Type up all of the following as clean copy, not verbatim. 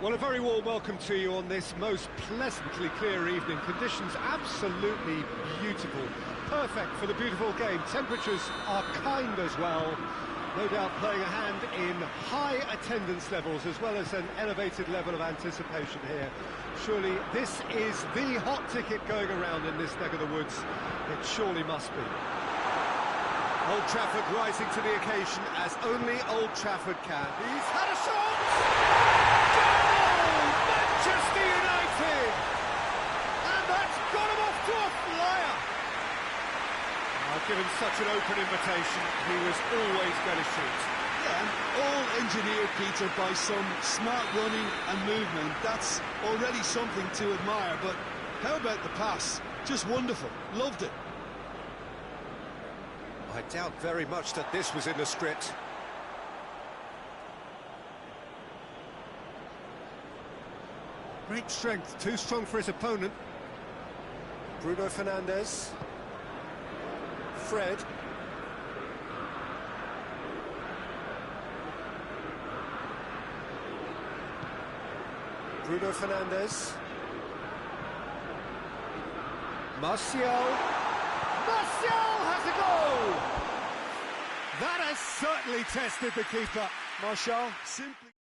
Well, a very warm welcome to you on this most pleasantly clear evening. Conditions absolutely beautiful. Perfect for the beautiful game. Temperatures are kind as well. No doubt playing a hand in high attendance levels as well as an elevated level of anticipation here. Surely this is the hot ticket going around in this neck of the woods. It surely must be. Old Trafford rising to the occasion as only Old Trafford can. He's had a shot! Manchester United! And that's got him off to a flyer! I've given such an open invitation, he was always going to shoot. Yeah, and all engineered, Peter, by some smart running and movement. That's already something to admire, but how about the pass? Just wonderful. Loved it. I doubt very much that this was in the script. Great strength, too strong for his opponent. Bruno Fernandes. Fred. Bruno Fernandes. Martial. Martial has a goal! That has certainly tested the keeper. Martial simply...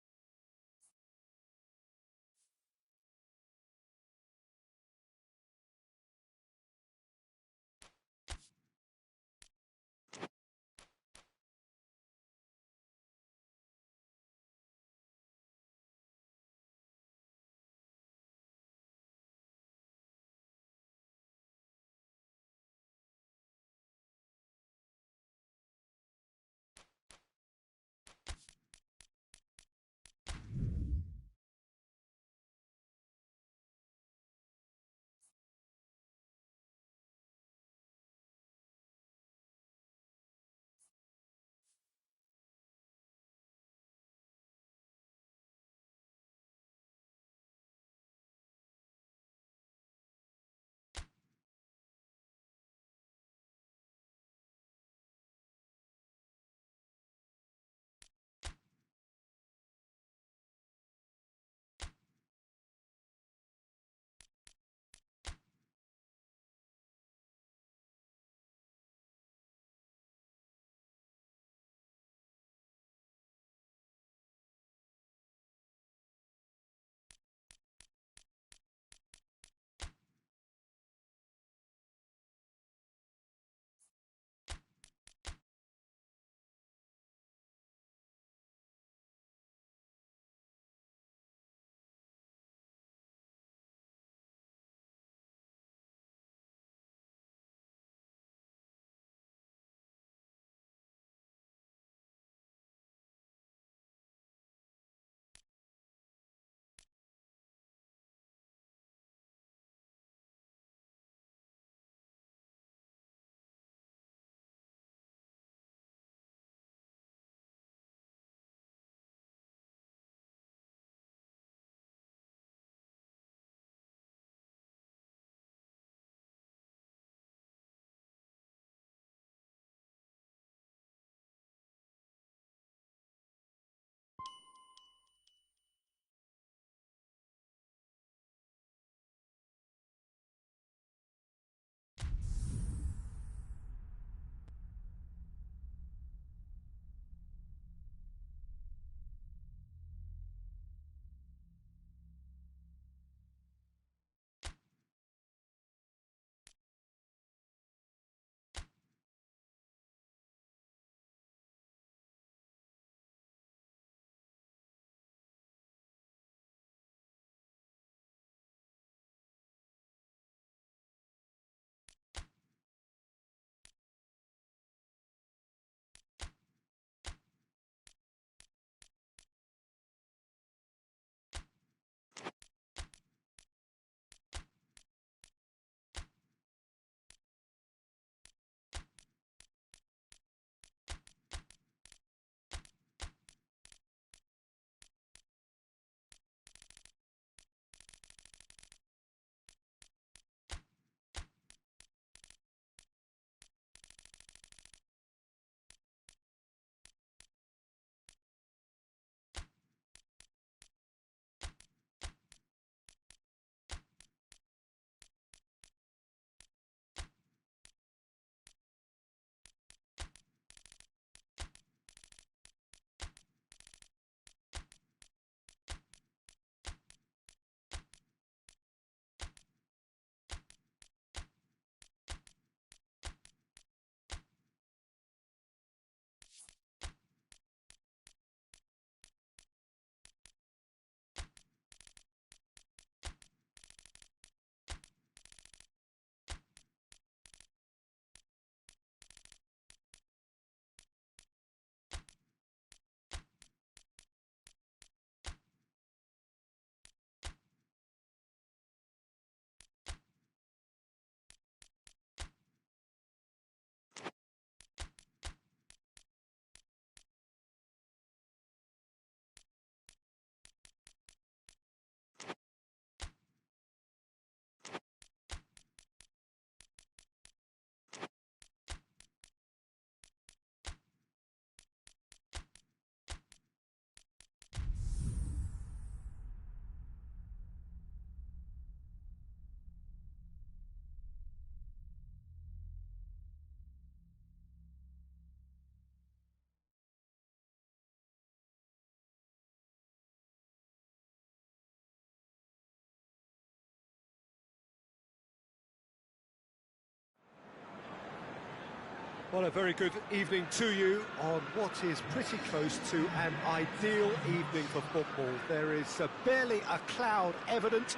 Well, a very good evening to you on what is pretty close to an ideal evening for football. There is barely a cloud evident.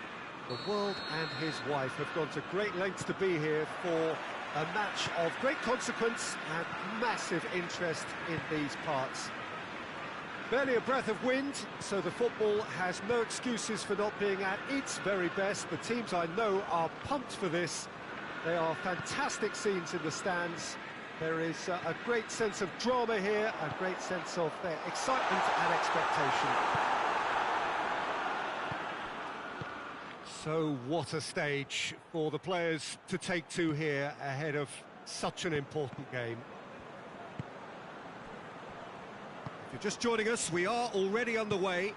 The world and his wife have gone to great lengths to be here for a match of great consequence and massive interest in these parts. Barely a breath of wind, so the football has no excuses for not being at its very best. The teams I know are pumped for this. They are fantastic scenes in the stands. There is a great sense of drama here, a great sense of excitement and expectation. So what a stage for the players to take to here ahead of such an important game. If you're just joining us, we are already underway.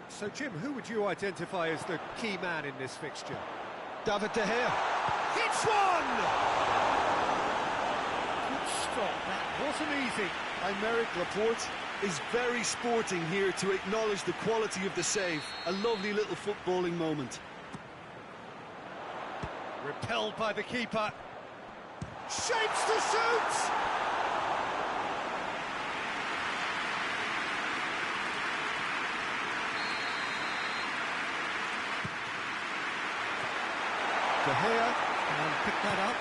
So Jim, who would you identify as the key man in this fixture? David De Gea. Hits one! Good stop, that wasn't easy. Aymeric Laporte is very sporting here to acknowledge the quality of the save. A lovely little footballing moment. Repelled by the keeper. Shapes to shoot! De Gea can pick that up.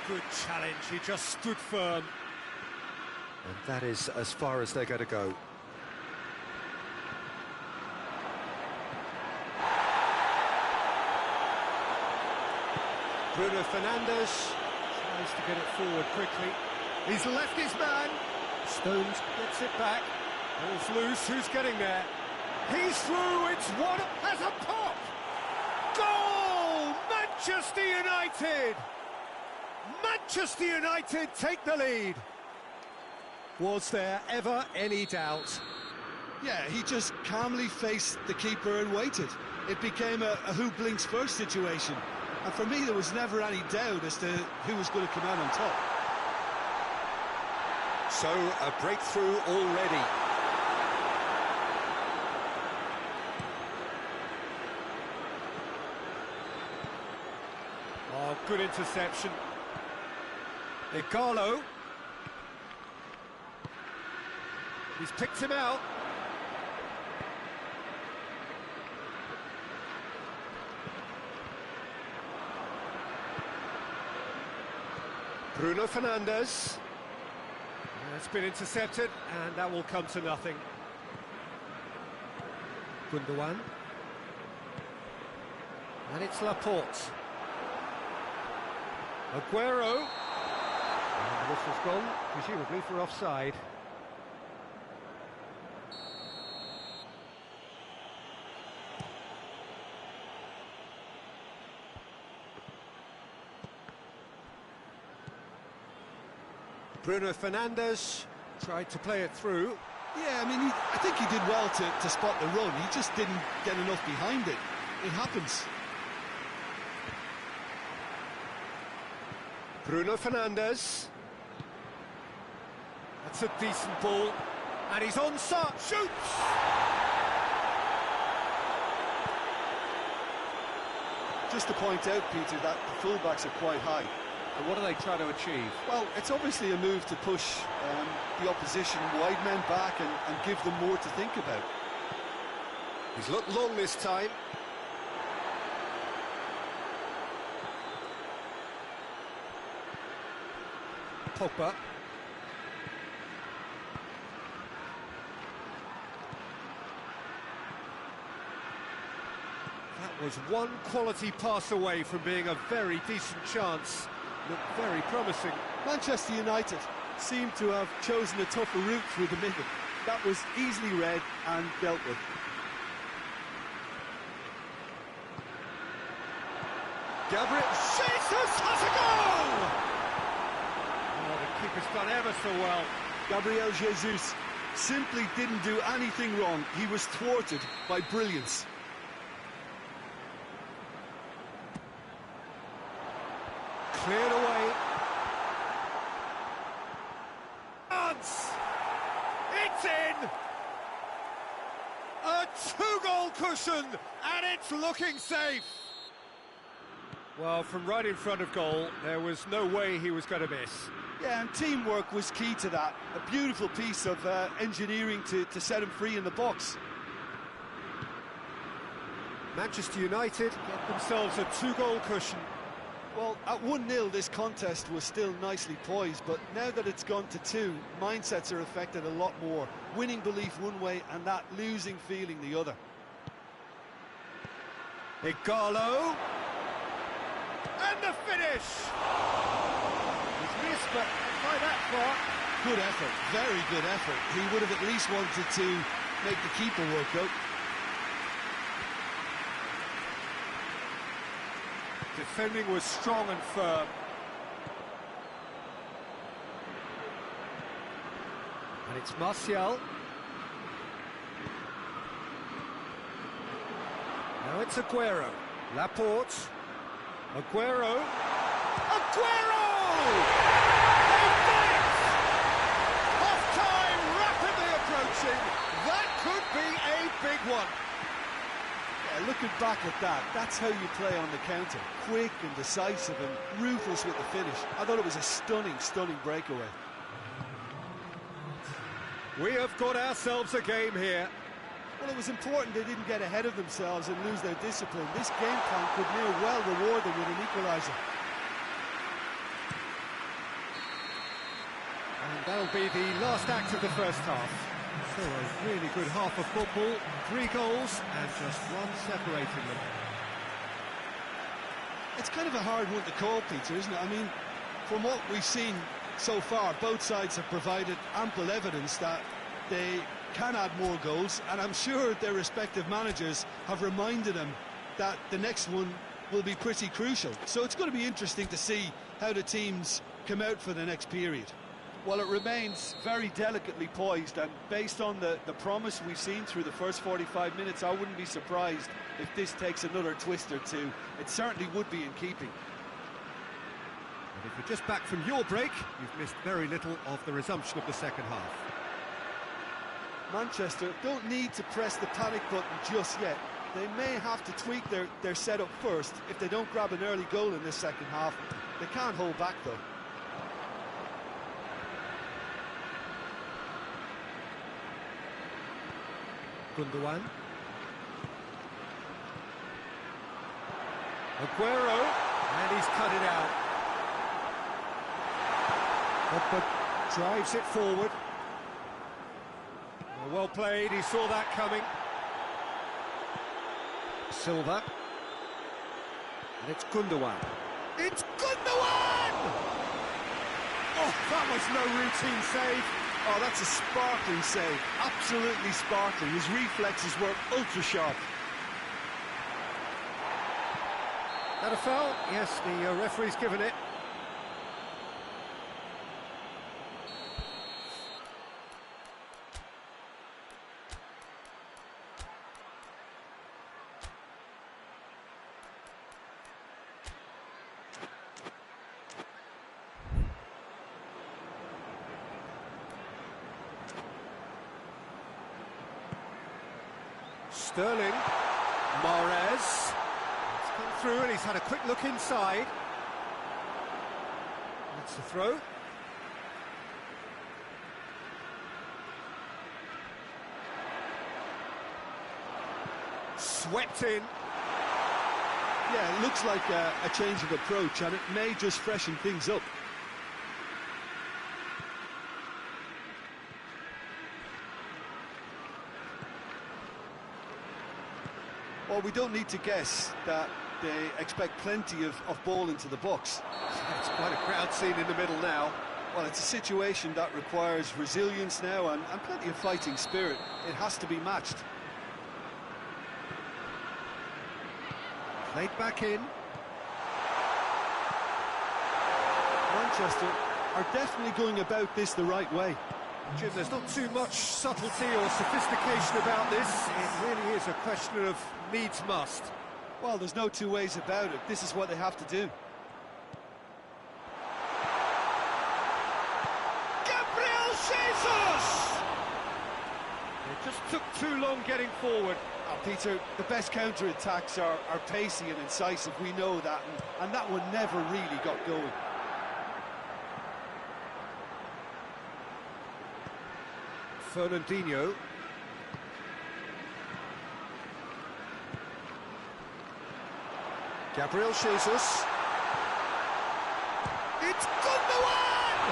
Good challenge, he just stood firm. And that is as far as they're going to go. Bruno Fernandes tries to get it forward quickly. He's left his man. Stones gets it back. Ball's loose, who's getting there? He's through, it's one, has a pop! Goal! Manchester United! Manchester United take the lead. Was there ever any doubt? Yeah, he just calmly faced the keeper and waited. It became a who blinks first situation. And for me, there was never any doubt as to who was going to come out on top. So, a breakthrough already. Oh, good interception. Igalo. He's picked him out. Bruno Fernandes. It's been intercepted, and that will come to nothing. Gundogan. And it's Laporte. Aguero. And the whistle's gone, presumably for offside. Bruno Fernandes tried to play it through. Yeah, I mean, I think he did well to spot the run. He just didn't get enough behind it. It happens. Bruno Fernandes. That's a decent ball. And he's onside. Shoots! Just to point out, Peter, that the fullbacks are quite high. And what are they trying to achieve? Well, it's obviously a move to push the opposition wide men back and give them more to think about. He's looked long this time. Pogba. That was one quality pass away from being a very decent chance. Looked very promising. Manchester United seem to have chosen a tougher route through the middle. That was easily read and dealt with. Gabriel Jesus has a goal! Oh, the keeper's done ever so well. Gabriel Jesus simply didn't do anything wrong. He was thwarted by brilliance. Cleared away. It's in! A two-goal cushion, and it's looking safe. Well, from right in front of goal, there was no way he was going to miss. Yeah, and teamwork was key to that. A beautiful piece of engineering to set him free in the box. Manchester United get themselves a 2-goal cushion. Well, at 1-0 this contest was still nicely poised, but now that it's gone to 2, mindsets are affected a lot more. Winning belief one way and that losing feeling the other. Igalo. And the finish! He's missed, but by that far. Good effort, very good effort. He would have at least wanted to make the keeper work out. Defending was strong and firm. And it's Martial. Now it's Aguero. Laporte. Aguero. Aguero! They've done it! Half-time rapidly approaching. That could be a big one. Yeah, looking back at that, that's how you play on the counter. Quick and decisive and ruthless with the finish. I thought it was a stunning, stunning breakaway. We have got ourselves a game here. Well, it was important they didn't get ahead of themselves and lose their discipline. This game plan could near well reward them with an equaliser. And that'll be the last act of the first half. So a really good half of football, 3 goals and just one separating them. It's kind of a hard one to call, Peter, isn't it? I mean, from what we've seen so far, both sides have provided ample evidence that they can add more goals, and I'm sure their respective managers have reminded them that the next one will be pretty crucial. So it's going to be interesting to see how the teams come out for the next period. Well, it remains very delicately poised, and based on the promise we've seen through the first 45 minutes, I wouldn't be surprised if this takes another twist or two. It certainly would be in keeping. And if you're just back from your break, you've missed very little of the resumption of the second half. Manchester don't need to press the panic button just yet. They may have to tweak their setup first if they don't grab an early goal in this second half. They can't hold back, though. Gundogan. Aguero, and he's cut it out. But drives it forward. Well played, he saw that coming. Silva. And it's Gundogan. It's Gundogan! Oh, that was no routine save. Oh, that's a sparkling save. Absolutely sparkling. His reflexes were ultra-sharp. That a foul? Yes, the referee's given it. Sterling, Mahrez, it's come through and he's had a quick look inside. That's the throw. Swept in. Yeah, it looks like a change of approach, and it may just freshen things up. Well, we don't need to guess that they expect plenty of ball into the box. It's quite a crowd scene in the middle now. Well, it's a situation that requires resilience now and plenty of fighting spirit. It has to be matched. Played back in. Manchester are definitely going about this the right way. Jim, there's not too much subtlety or sophistication about this. It really is a question of needs must. Well, there's no two ways about it. This is what they have to do. Gabriel Jesus! It just took too long getting forward. Oh, Peter, the best counter-attacks are pacey and incisive, we know that, and that one never really got going. Fernandinho. Gabriel Jesus. It's Gundogan!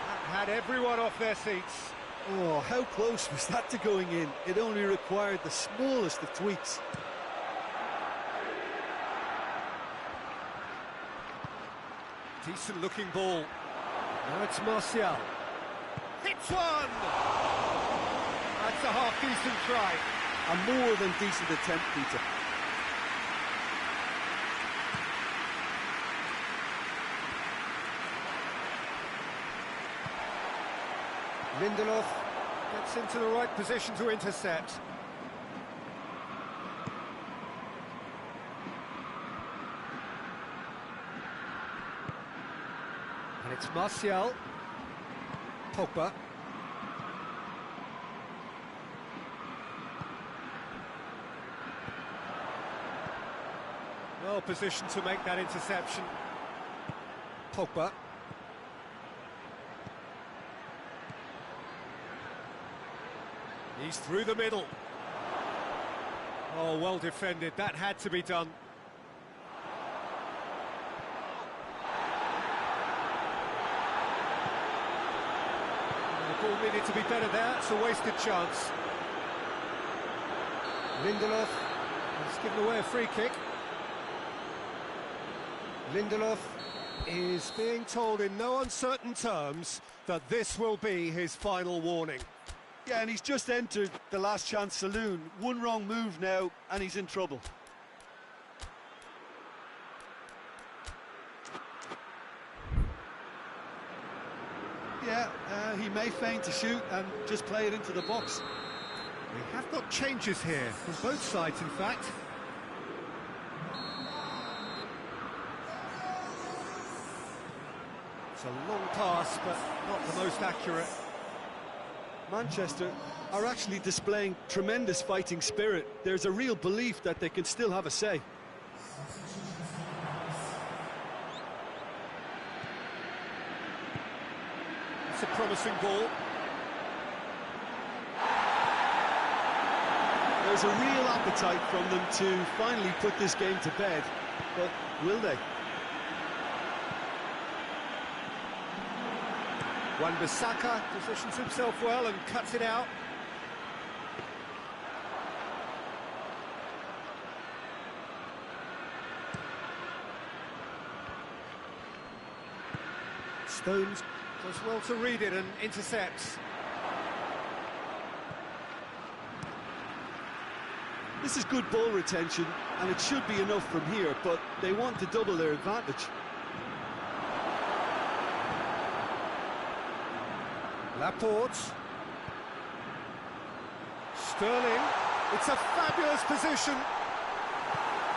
That had everyone off their seats. Oh, how close was that to going in? It only required the smallest of tweaks. Decent looking ball. Now it's Martial. Hits one! That's a half-decent try. A more than decent attempt, Peter. Lindelof gets into the right position to intercept. And it's Martial. Pogba. Well positioned to make that interception. Pogba. He's through the middle. Oh, well defended. That had to be done. The ball needed to be better there. It's a wasted chance. Lindelof has given away a free kick. Lindelof is being told in no uncertain terms that this will be his final warning. Yeah, and he's just entered the last chance saloon. One wrong move now, and he's in trouble. Yeah, he may feign to shoot and just play it into the box. We have got changes here, from both sides, in fact. It's a long pass, but not the most accurate. Manchester are actually displaying tremendous fighting spirit. There's a real belief that they can still have a say. It's a promising ball. There's a real appetite from them to finally put this game to bed, but will they? Wan-Bissaka positions himself well and cuts it out. Stones does well to read it and intercepts. This is good ball retention, and it should be enough from here, but they want to double their advantage. Laporte. Sterling. It's a fabulous position.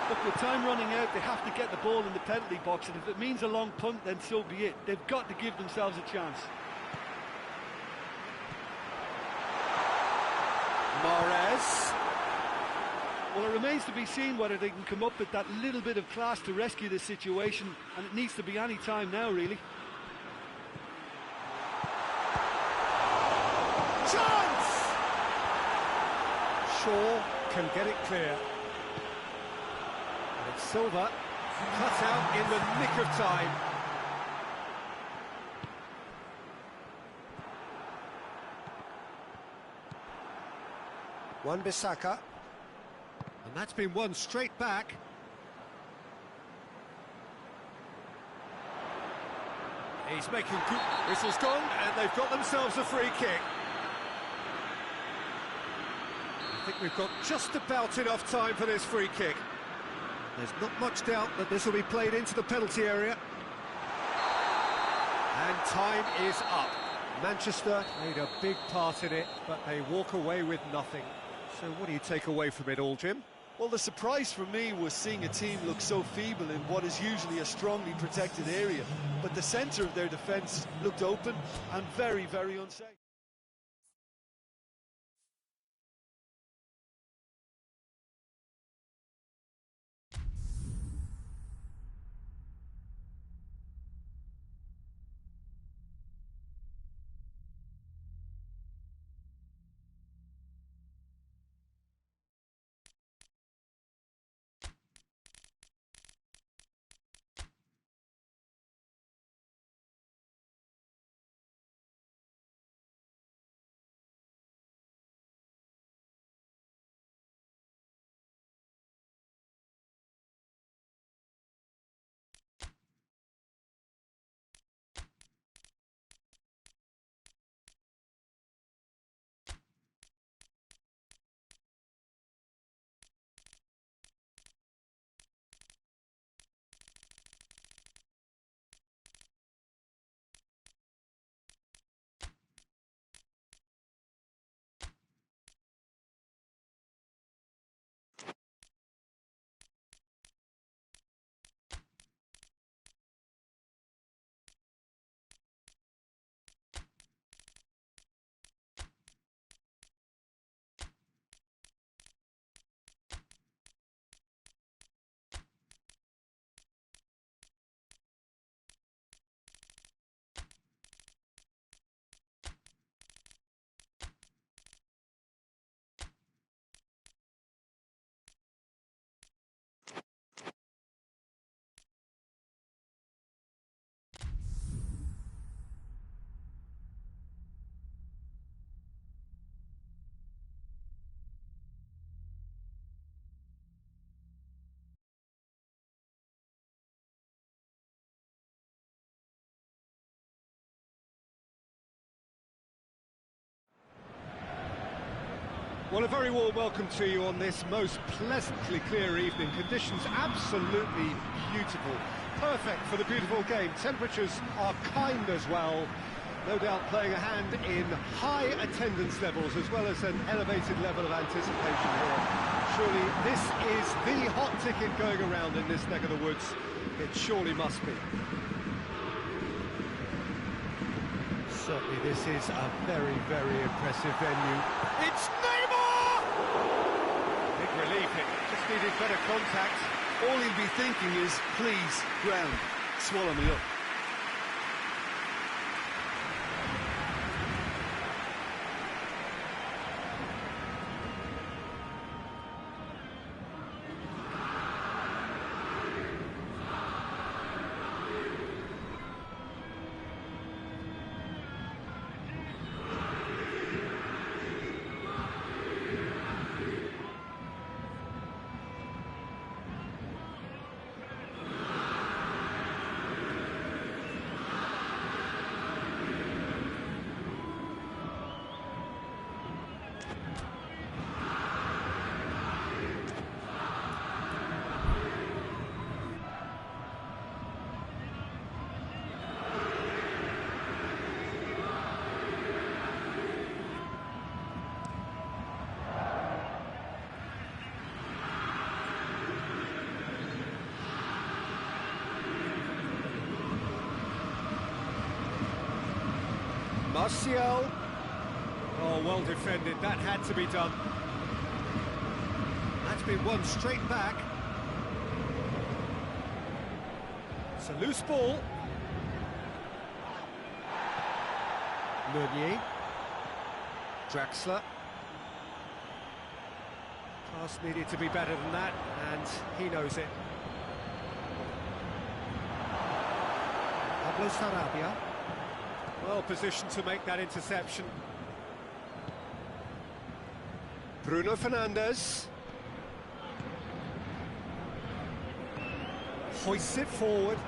Look, with time running out, they have to get the ball in the penalty box, and if it means a long punt, then so be it. They've got to give themselves a chance. Mahrez. Well, it remains to be seen whether they can come up with that little bit of class to rescue this situation, and it needs to be any time now, really. Chance! Shaw can get it clear. And it's Silva, cut out in the nick of time. Wan-Bissaka. And that's been won straight back. He's making good... Whistle's gone, and they've got themselves a free kick. I think we've got just about enough time for this free kick. There's not much doubt that this will be played into the penalty area. And time is up. Manchester made a big part in it, but they walk away with nothing. So what do you take away from it all, Jim? Well, the surprise for me was seeing a team look so feeble in what is usually a strongly protected area. But the centre of their defence looked open and very, very unsafe. Well, a very warm welcome to you on this most pleasantly clear evening. Conditions absolutely beautiful. Perfect for the beautiful game. Temperatures are kind as well. No doubt playing a hand in high attendance levels as well as an elevated level of anticipation here. Surely this is the hot ticket going around in this neck of the woods. It surely must be. Certainly this is a very, very impressive venue. It's Neymar! Big relief, it just needed better contact. All he'll be thinking is, please, ground, swallow me up. Martial. Oh, well defended. That had to be done. That's been won straight back. It's a loose ball. Meunier. Draxler. Pass needed to be better than that, and he knows it. Pablo Sarabia. Well positioned to make that interception. Bruno Fernandes. Hoists it forward.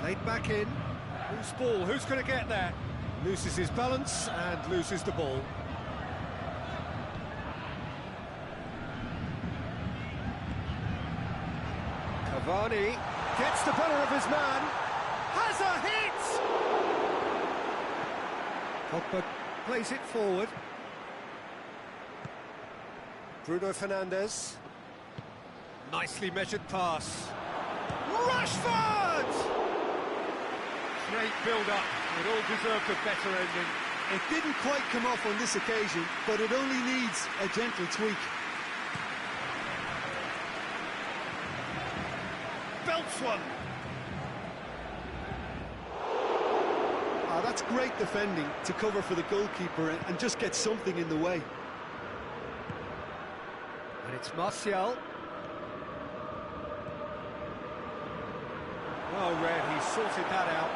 Played back in. Loose ball, who's going to get there? Loses his balance and loses the ball. Cavani gets the better of his man, has a hit! Pogba plays it forward. Bruno Fernandes. Nicely measured pass. Rashford! Great build-up. It all deserved a better ending. It didn't quite come off on this occasion, but it only needs a gentle tweak. Belts one. That's great defending to cover for the goalkeeper and just get something in the way. And it's Martial. Well read, he sorted that out.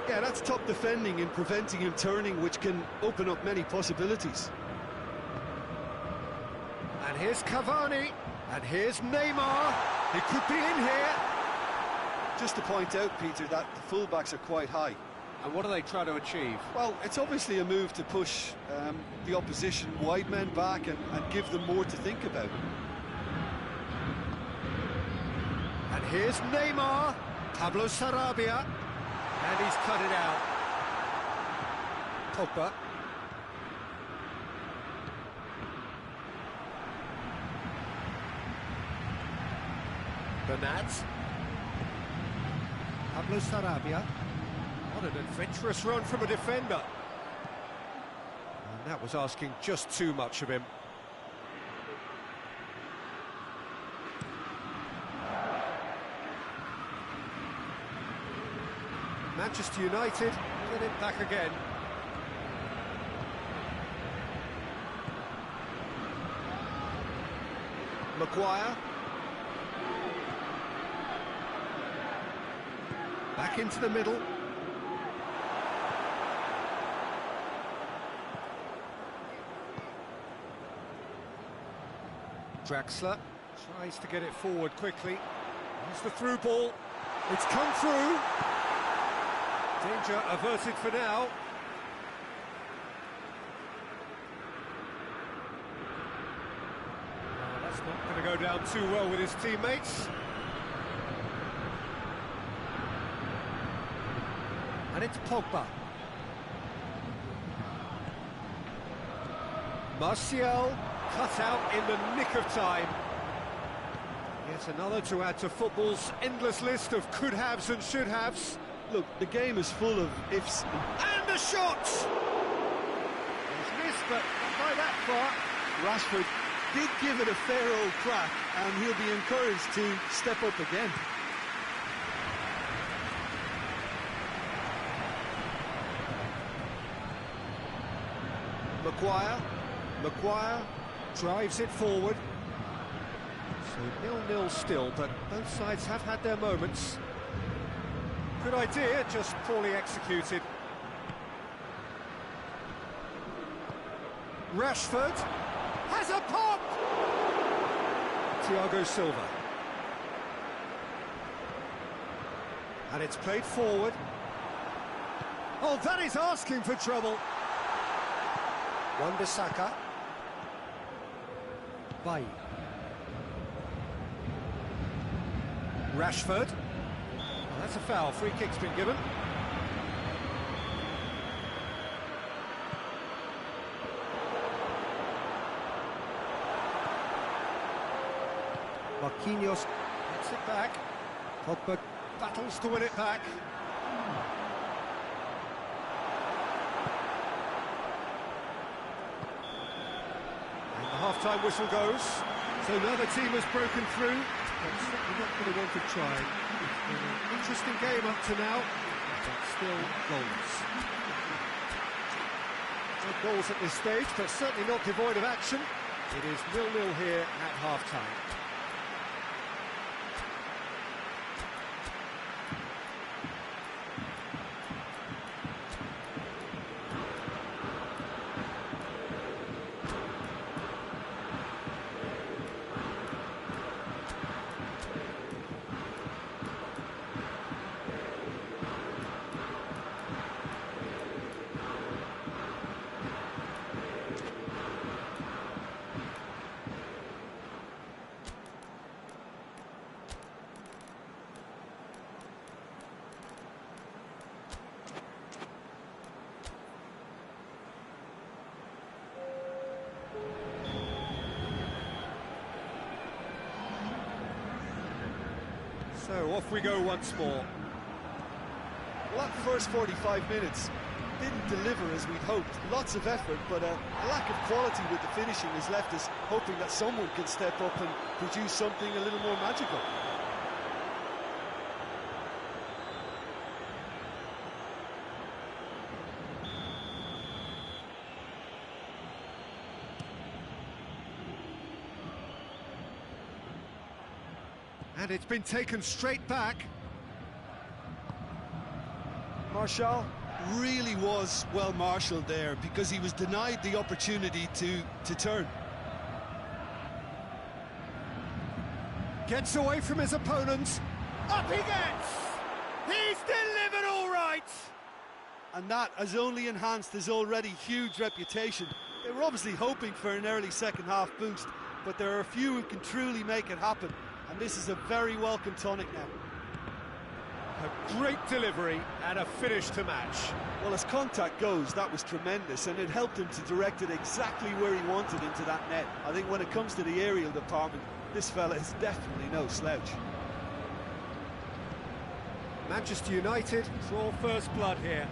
Yeah, that's top defending and preventing him turning, which can open up many possibilities. And here's Cavani. And here's Neymar. He could be in here. Just to point out, Peter, that the fullbacks are quite high. And what do they try to achieve? Well, it's obviously a move to push the opposition wide men back and give them more to think about. And here's Neymar. Pablo Sarabia. And he's cut it out. Pogba. Bernat. Pablo Sarabia. What an adventurous run from a defender. And that was asking just too much of him. Manchester United get it back again. Maguire. Back into the middle. Draxler tries to get it forward quickly. Here's the through ball. It's come through. Danger averted for now. That's not going to go down too well with his teammates. And it's Pogba. Martial cut out in the nick of time. Yet another to add to football's endless list of could-haves and should-haves. Look, the game is full of ifs. And the shot! He's missed, but not by that far. Rashford did give it a fair old crack, and he'll be encouraged to step up again. Maguire drives it forward. So 0-0 still, but both sides have had their moments. Good idea, just poorly executed. Rashford has a pop! Thiago Silva. And it's played forward. Oh, that is asking for trouble. Wan-Bissaka. Bailly. Rashford. Well, that's a foul. Free kick's been given. Marquinhos gets it back. Pogba battles to win it back. And the half-time whistle goes. So now the team has broken through. But certainly not going to want to try. It's been an interesting game up to now, but still goals. No goals at this stage, but certainly not devoid of action. It is 0-0 here at half-time. So off we go once more. Well, that first 45 minutes didn't deliver as we'd hoped. Lots of effort, but a lack of quality with the finishing has left us hoping that someone can step up and produce something a little more magical. And it's been taken straight back. Martial really was well marshalled there because he was denied the opportunity to turn. Gets away from his opponent. Up he gets! He's delivered all right! And that has only enhanced his already huge reputation. They were obviously hoping for an early second-half boost, but there are a few who can truly make it happen. And this is a very welcome tonic now. A great delivery and a finish to match. Well, as contact goes, that was tremendous, and it helped him to direct it exactly where he wanted into that net. I think when it comes to the aerial department, this fella is definitely no slouch. Manchester United draw first blood here.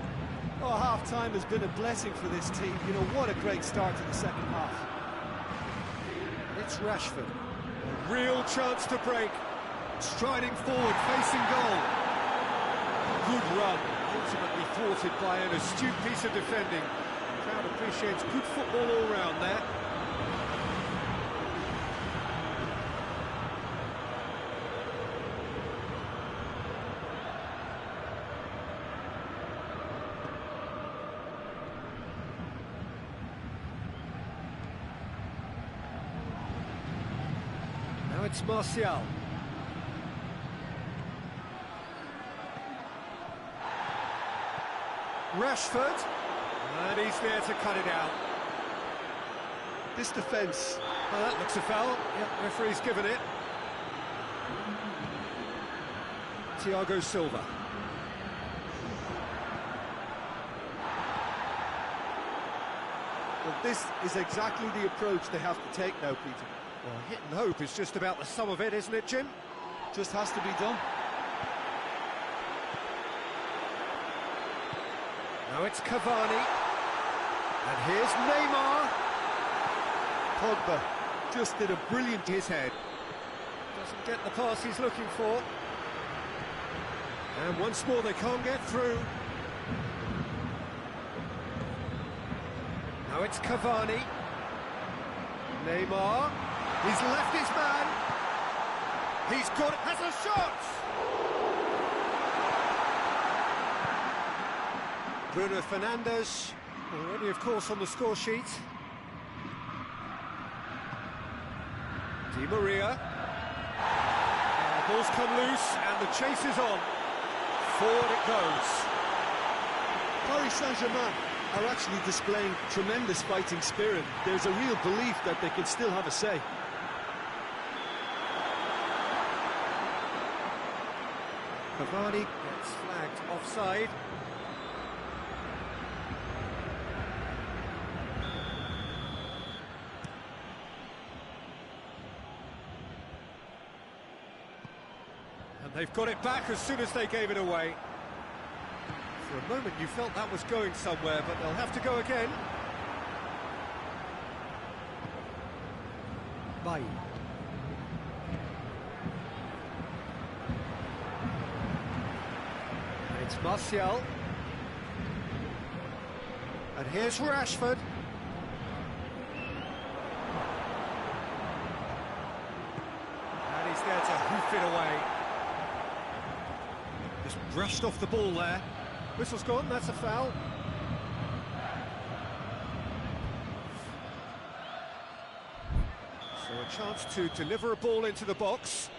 Oh, half-time has been a blessing for this team. You know, what a great start to the second half. It's Rashford. A real chance to break. Striding forward, facing goal. Good run, ultimately thwarted by an astute piece of defending. The crowd appreciates good football all round there. Now it's Martial. Rashford, and he's there to cut it out. This defence... That looks a foul. Yep, referee's given it. Thiago Silva. Well, this is exactly the approach they have to take now, Peter. Well, hit and hope is just about the sum of it, isn't it, Jim? Just has to be done. Now it's Cavani. And here's Neymar. Pogba just did a brilliant... His head. Doesn't get the pass he's looking for. And once more they can't get through. Now it's Cavani. Neymar. He's left his man. He's got it. Has a shot! Bruno Fernandes. Already, of course, on the score sheet. Di Maria. Ball's come loose and the chase is on. Forward it goes. Paris Saint-Germain are actually displaying tremendous fighting spirit. There's a real belief that they can still have a say. Cavani gets flagged offside. And they've got it back as soon as they gave it away. For a moment you felt that was going somewhere, but they'll have to go again. Bailly. And it's Martial. And here's Rashford. And he's there to hoof it away. Just brushed off the ball there. Whistle's gone, that's a foul. So a chance to deliver a ball into the box.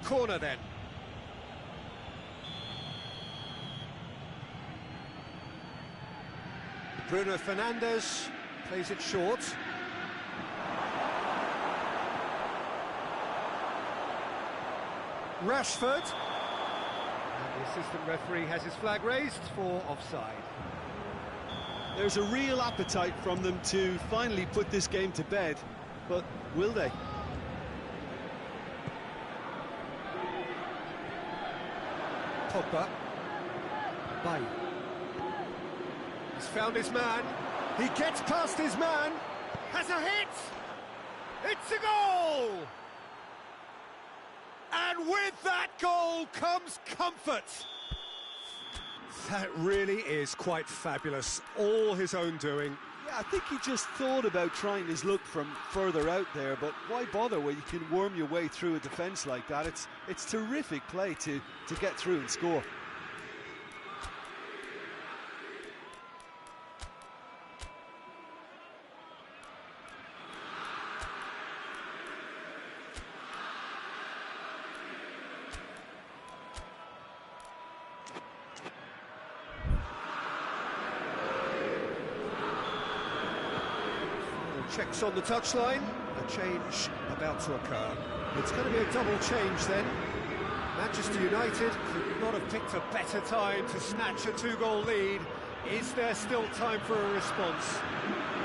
Corner then. Bruno Fernandes plays it short. Rashford. And the assistant referee has his flag raised for offside. There's a real appetite from them to finally put this game to bed, but will they? Pogba. Bailly. He's found his man. He gets past his man. Has a hit. It's a goal. And with that goal comes comfort. That really is quite fabulous. All his own doing. Yeah, I think he just thought about trying his luck from further out there, but why bother where you can worm your way through a defence like that? It's terrific play to get through and score. Checks on the touchline, a change about to occur. It's going to be a double change then. Manchester United could not have picked a better time to snatch a two-goal lead. Is there still time for a response?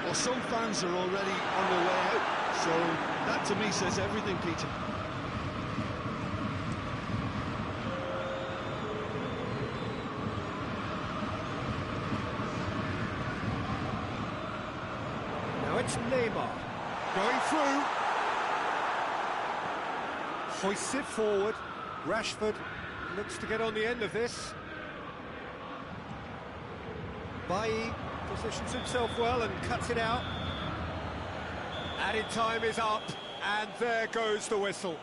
Well, some fans are already on their way out, so that to me says everything, Peter. It's Neymar going through, hoists it forward. Rashford looks to get on the end of this. Bailly positions himself well and cuts it out. Added time is up, and there goes the whistle.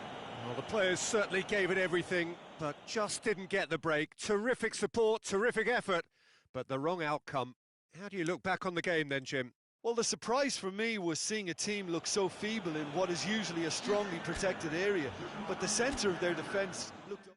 Well, the players certainly gave it everything, but just didn't get the break. Terrific support, terrific effort, but the wrong outcome. How do you look back on the game then, Jim? Well, the surprise for me was seeing a team look so feeble in what is usually a strongly protected area, but the centre of their defence looked...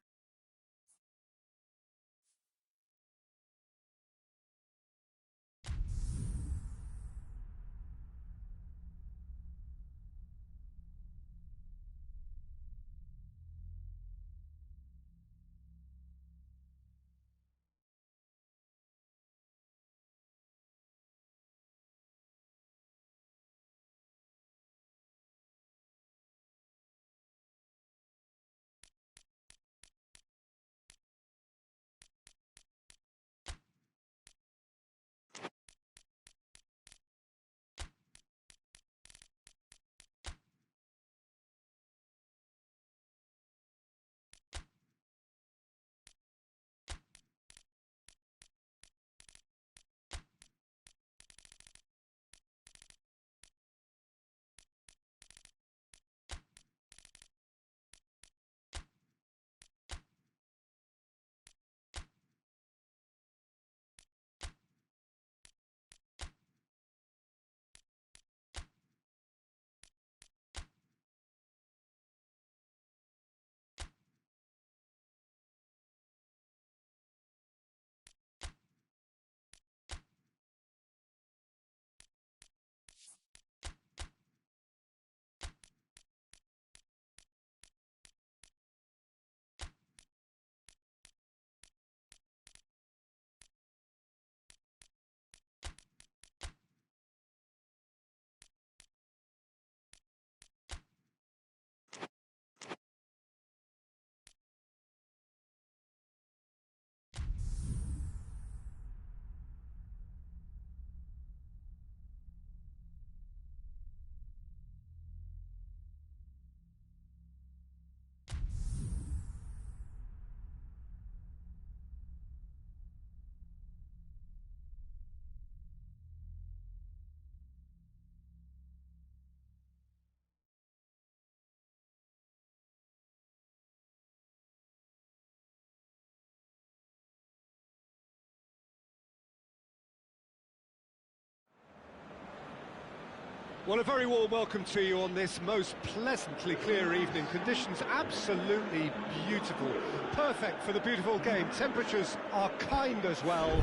Well, a very warm welcome to you on this most pleasantly clear evening. Conditions absolutely beautiful. Perfect for the beautiful game. Temperatures are kind as well.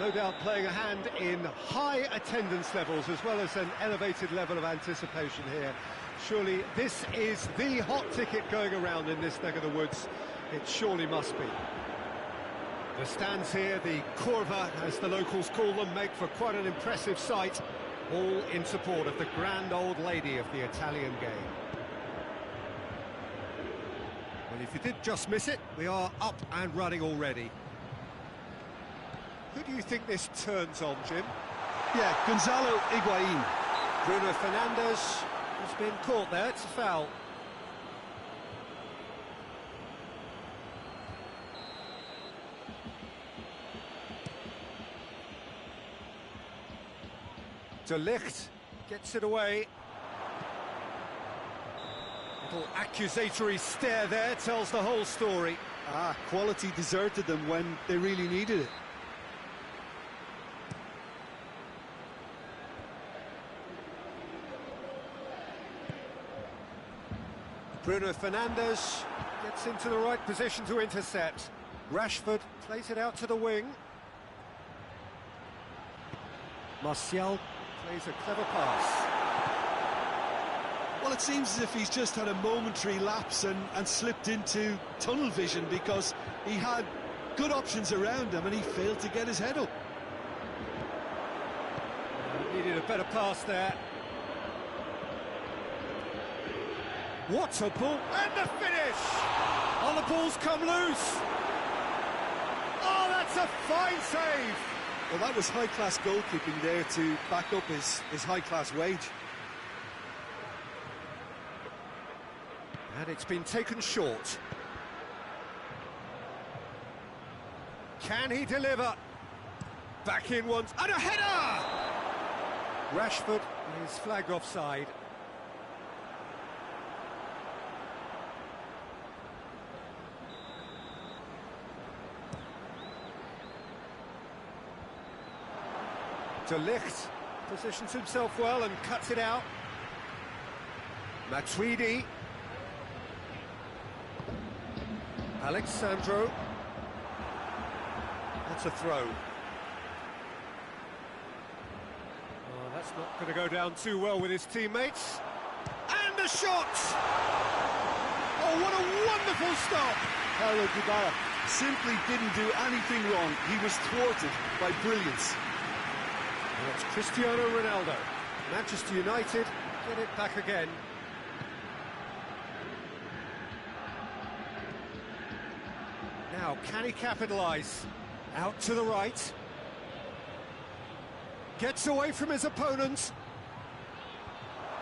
No doubt playing a hand in high attendance levels as well as an elevated level of anticipation here. Surely this is the hot ticket going around in this neck of the woods. It surely must be. The stands here, the curva, as the locals call them, make for quite an impressive sight, all in support of the grand old lady of the Italian game. Well, if you did just miss it, we are up and running already. Who do you think this turns on, Jim? Yeah, Gonzalo Higuain. Bruno Fernandes has been caught there, it's a foul. De Ligt gets it away. Little accusatory stare there tells the whole story. Quality deserted them when they really needed it. Bruno Fernandes gets into the right position to intercept. Rashford plays it out to the wing. Martial plays a clever pass. Well, it seems as if he's just had a momentary lapse and slipped into tunnel vision, because he had good options around him and he failed to get his head up. Needed a better pass there. What a ball, and the finish! Oh, the ball's come loose! Oh, that's a fine save! Well, that was high-class goalkeeping there to back up his high-class wage. And it's been taken short. Can he deliver? Back in once, and a header! Rashford is flagged offside. De Ligt positions himself well and cuts it out. Matuidi. Alexandro. That's a throw. Oh, that's not going to go down too well with his teammates. And a shot! Oh, what a wonderful stop! Paulo Dybala simply didn't do anything wrong. He was thwarted by brilliance. And it's Cristiano Ronaldo. Manchester United get it back again. Now, can he capitalise? Out to the right. Gets away from his opponent.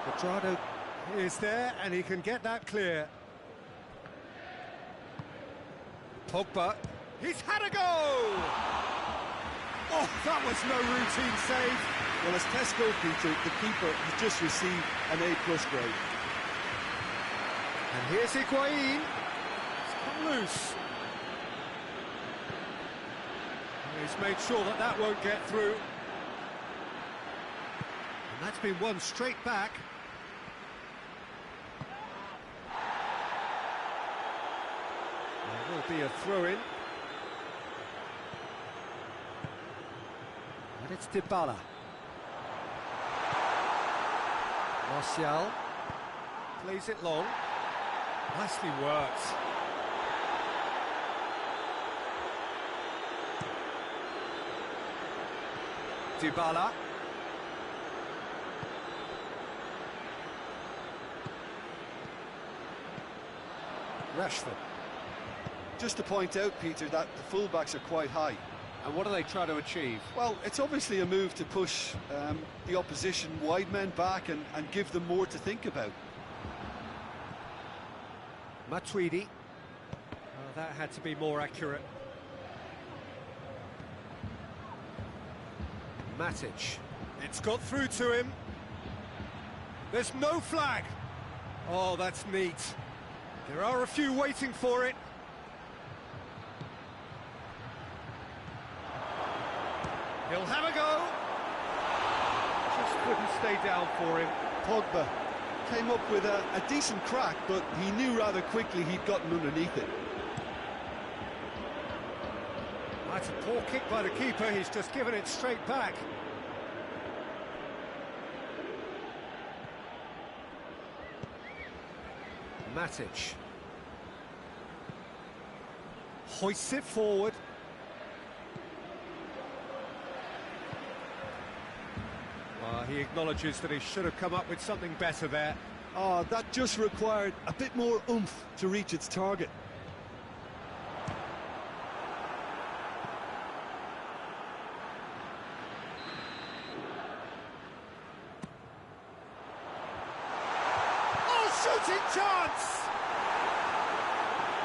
Quadrado is there, and he can get that clear. Pogba. He's had a go! Oh, that was no routine save. Well, as test goalkeeper, the keeper has just received an A+ grade. And here's Higuain. It's come loose. He's made sure that that won't get through. And that's been won straight back. There will be a throw-in. And it's Dybala. Martial plays it long. Nicely worked. Dybala. Rashford. Just to point out, Peter, that the fullbacks are quite high. And what do they try to achieve? Well, it's obviously a move to push the opposition wide men back and give them more to think about. Matuidi. Oh, that had to be more accurate. Matic. It's got through to him. There's no flag. Oh, that's neat. There are a few waiting for it. He'll have a go. Just couldn't stay down for him. Pogba came up with a decent crack, but he knew rather quickly he'd gotten underneath it. That's a poor kick by the keeper, he's just given it straight back. Matic. Hoists it forward. He acknowledges that he should have come up with something better there. Oh, that just required a bit more oomph to reach its target. Oh, shooting chance!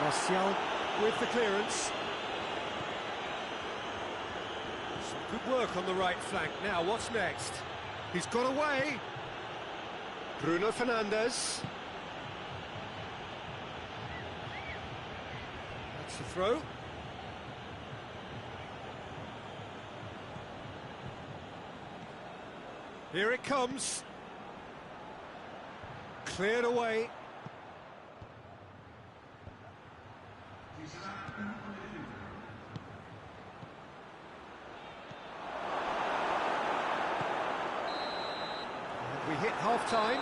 Martial with the clearance. Some good work on the right flank. Now, what's next? He's got away. Bruno Fernandes. That's the throw. Here it comes. Cleared away. We hit half-time,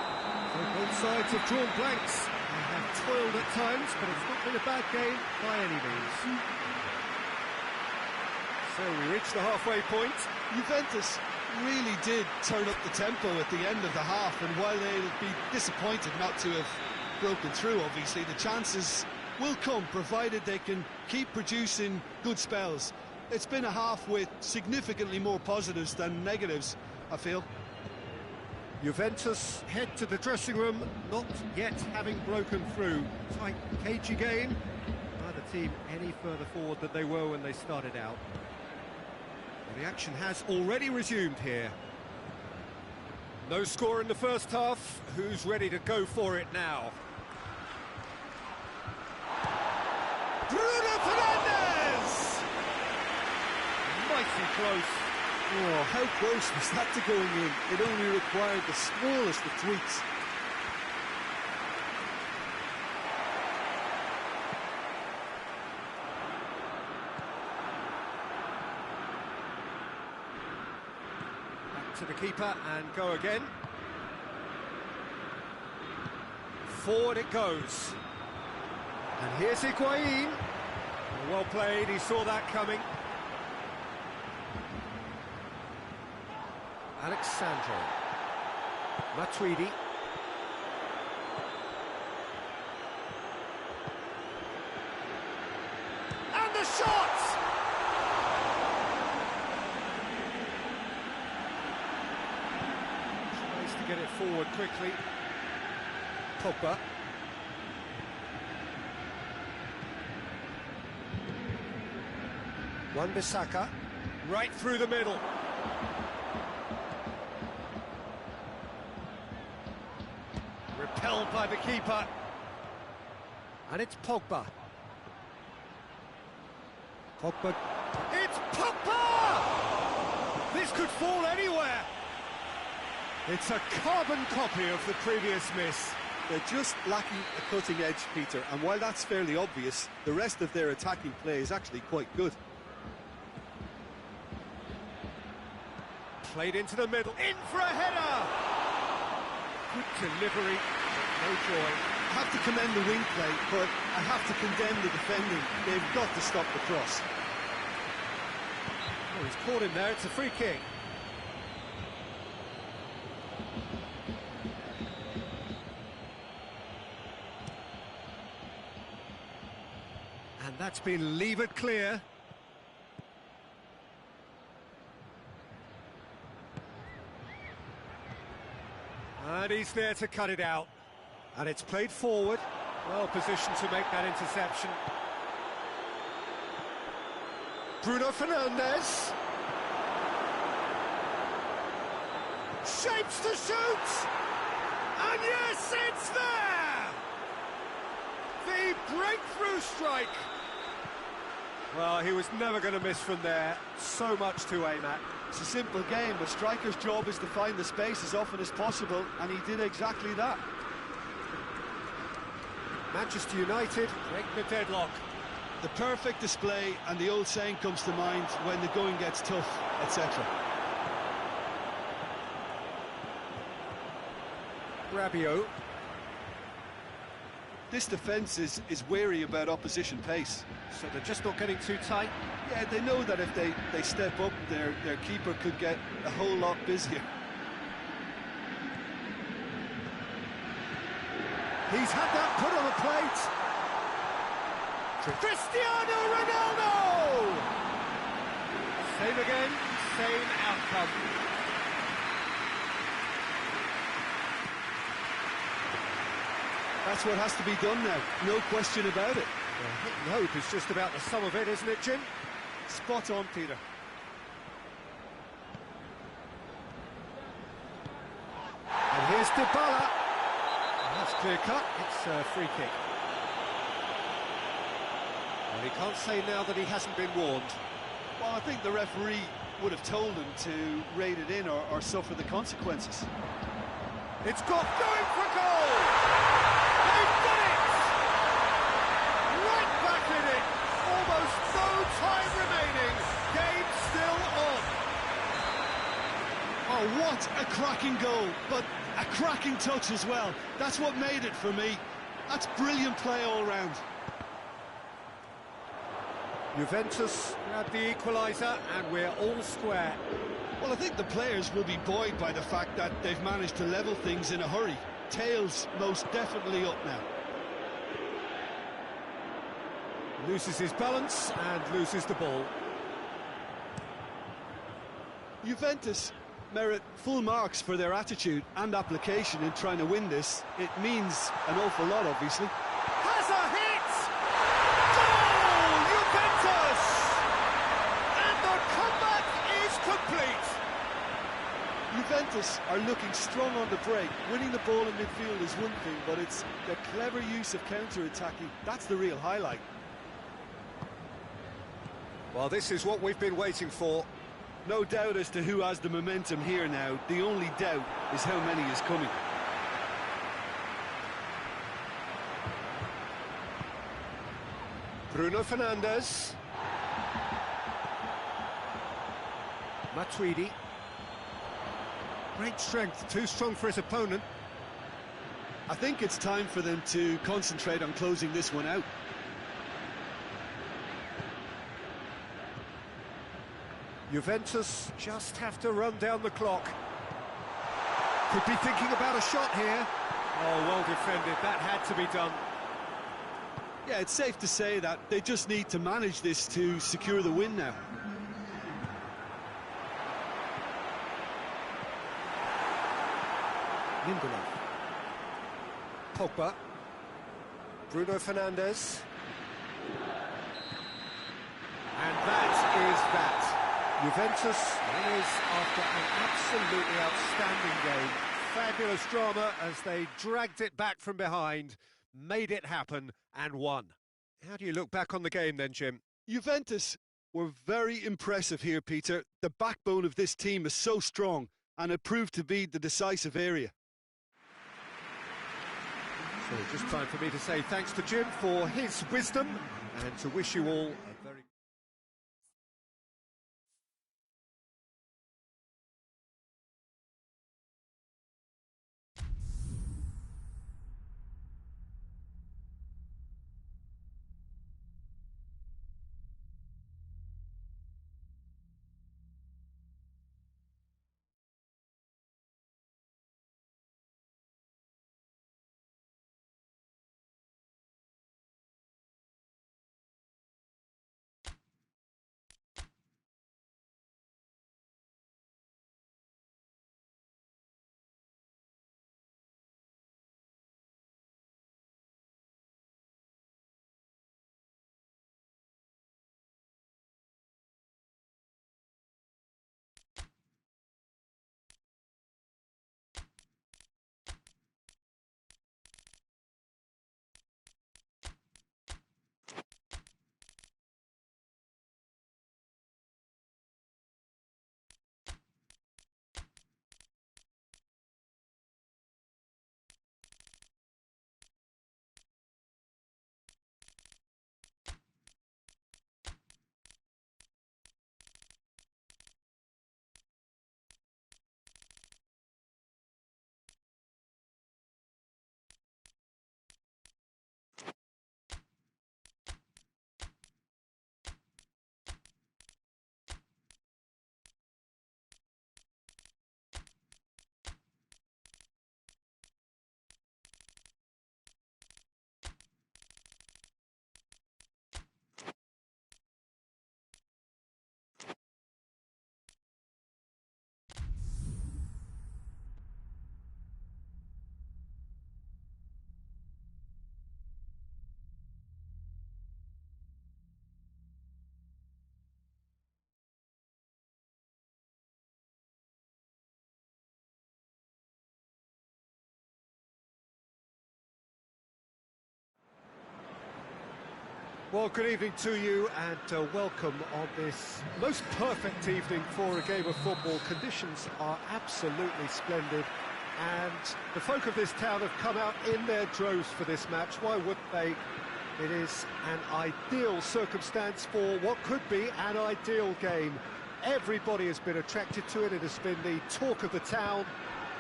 so both sides have drawn blanks. They have toiled at times, but it's not been a bad game by any means. So we reach the halfway point. Juventus really did turn up the tempo at the end of the half, and while they'll be disappointed not to have broken through, obviously, the chances will come, provided they can keep producing good spells. It's been a half with significantly more positives than negatives, I feel. Juventus head to the dressing room, not yet having broken through. Tight, cagey game. Neither team any further forward than they were when they started out. Well, the action has already resumed here. No score in the first half. Who's ready to go for it now? Bruno Fernandes! Mighty close. Oh, how close was that to going in? It only required the smallest of tweaks. Back to the keeper and go again. Forward it goes. And here's Higuain. Well played, he saw that coming. Alexandro. Matuidi. And the shot! Tries to get it forward quickly. Pogba. Wan-Bissaka. Right through the middle. Repelled by the keeper. And it's Pogba. Pogba. It's Pogba! This could fall anywhere. It's a carbon copy of the previous miss. They're just lacking a cutting edge, Peter, and while that's fairly obvious, the rest of their attacking play is actually quite good. Played into the middle, in for a header! Good delivery, no joy. I have to commend the wing play, but I have to condemn the defending. They've got to stop the cross. Oh, he's caught him there, it's a free kick. And that's been levered clear. And he's there to cut it out. And it's played forward. Well positioned to make that interception. Bruno Fernandes. Shapes to shoot! And yes, it's there! The breakthrough strike! Well, he was never going to miss from there. So much to aim at. It's a simple game. A striker's job is to find the space as often as possible, and he did exactly that. Manchester United break the deadlock. The perfect display, and the old saying comes to mind: when the going gets tough, etc. Rabiot. This defence is wary about opposition pace. So they're just not getting too tight. Yeah, they know that if they step up, their keeper could get a whole lot busier. He's had that put on a plate. Cristiano Ronaldo! Same again, same outcome. That's what has to be done now, no question about it. Well, hitting hope is just about the sum of it, isn't it, Jim? Spot on, Peter. And here's Dybala. That's clear cut, it's a free kick. Well, he can't say now that he hasn't been warned. Well, I think the referee would have told him to rate it in or suffer the consequences. It's got going for goal! They've done it! Right back in it! Almost no time remaining. Game still on. Oh, what a cracking goal, but a cracking touch as well. That's what made it for me. That's brilliant play all round. Juventus grab the equaliser and we're all square. Well, I think the players will be buoyed by the fact that they've managed to level things in a hurry. Tails most definitely up now. Loses his balance and loses the ball. Juventus merit full marks for their attitude and application in trying to win this. It means an awful lot, obviously. Has a hit! Goal! Juventus! And the comeback is complete! Juventus are looking strong on the break. Winning the ball in midfield is one thing, but it's the clever use of counter-attacking. That's the real highlight. Well, this is what we've been waiting for. No doubt as to who has the momentum here now. The only doubt is how many is coming. Bruno Fernandes. Matuidi. Great strength, too strong for his opponent. I think it's time for them to concentrate on closing this one out. Juventus just have to run down the clock. Could be thinking about a shot here. Oh, well defended, that had to be done. Yeah, it's safe to say that they just need to manage this to secure the win now. Lindelof. Pogba. Bruno Fernandes. And that is that. Juventus is after an absolutely outstanding game. Fabulous drama as they dragged it back from behind, made it happen and won. How do you look back on the game then, Jim? Juventus were very impressive here, Peter. The backbone of this team is so strong and it proved to be the decisive area. So just time for me to say thanks to Jim for his wisdom and to wish you all a very Well, good evening to you and welcome on this most perfect evening for a game of football. Conditions are absolutely splendid and the folk of this town have come out in their droves for this match. Why wouldn't they? It is an ideal circumstance for what could be an ideal game. Everybody has been attracted to it. It has been the talk of the town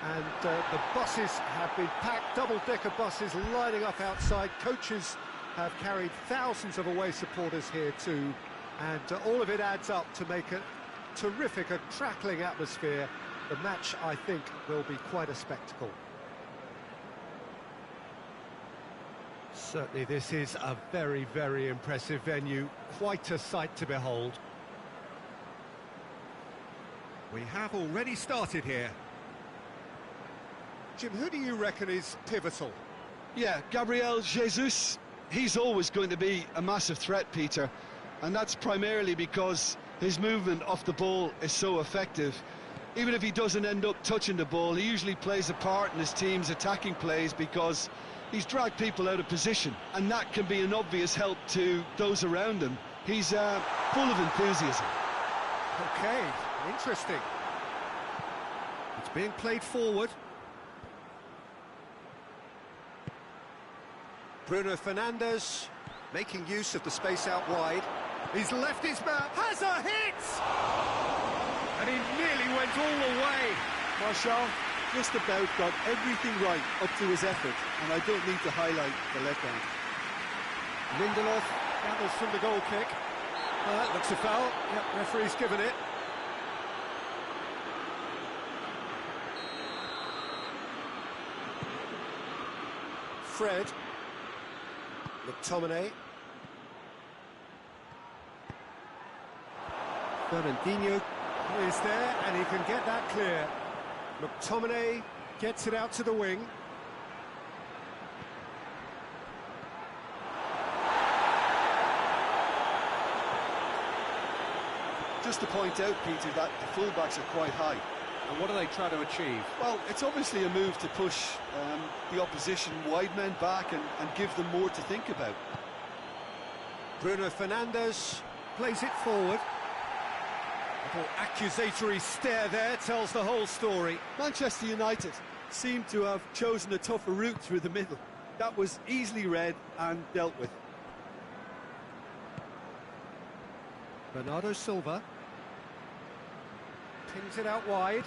and the buses have been packed, double-decker buses lining up outside. Coaches have carried thousands of away supporters here too, and all of it adds up to make a terrific, a crackling atmosphere. The match, I think, will be quite a spectacle. Certainly this is a very, very impressive venue, quite a sight to behold. We have already started here. Jim, who do you reckon is pivotal? Yeah, Gabriel Jesus. He's always going to be a massive threat, Peter, and that's primarily because his movement off the ball is so effective. Even if he doesn't end up touching the ball, he usually plays a part in his team's attacking plays because he's dragged people out of position, and that can be an obvious help to those around him. He's full of enthusiasm. Okay, interesting. It's being played forward. Bruno Fernandes making use of the space out wide. He's left his man, has a hit! And he nearly went all the way. Marshall just about got everything right up to his effort, and I don't need to highlight the left hand. Lindelof gathers from the goal kick. Looks a foul. Yep, referee's given it. Fred. McTominay. Fernandinho is there and he can get that clear. McTominay gets it out to the wing. Just to point out, Peter, that the fullbacks are quite high. And what are they trying to achieve? Well, it's obviously a move to push the opposition wide men back and give them more to think about. Bruno Fernandes plays it forward. A little accusatory stare there tells the whole story. Manchester United seem to have chosen a tougher route through the middle. That was easily read and dealt with. Bernardo Silva pings it out wide,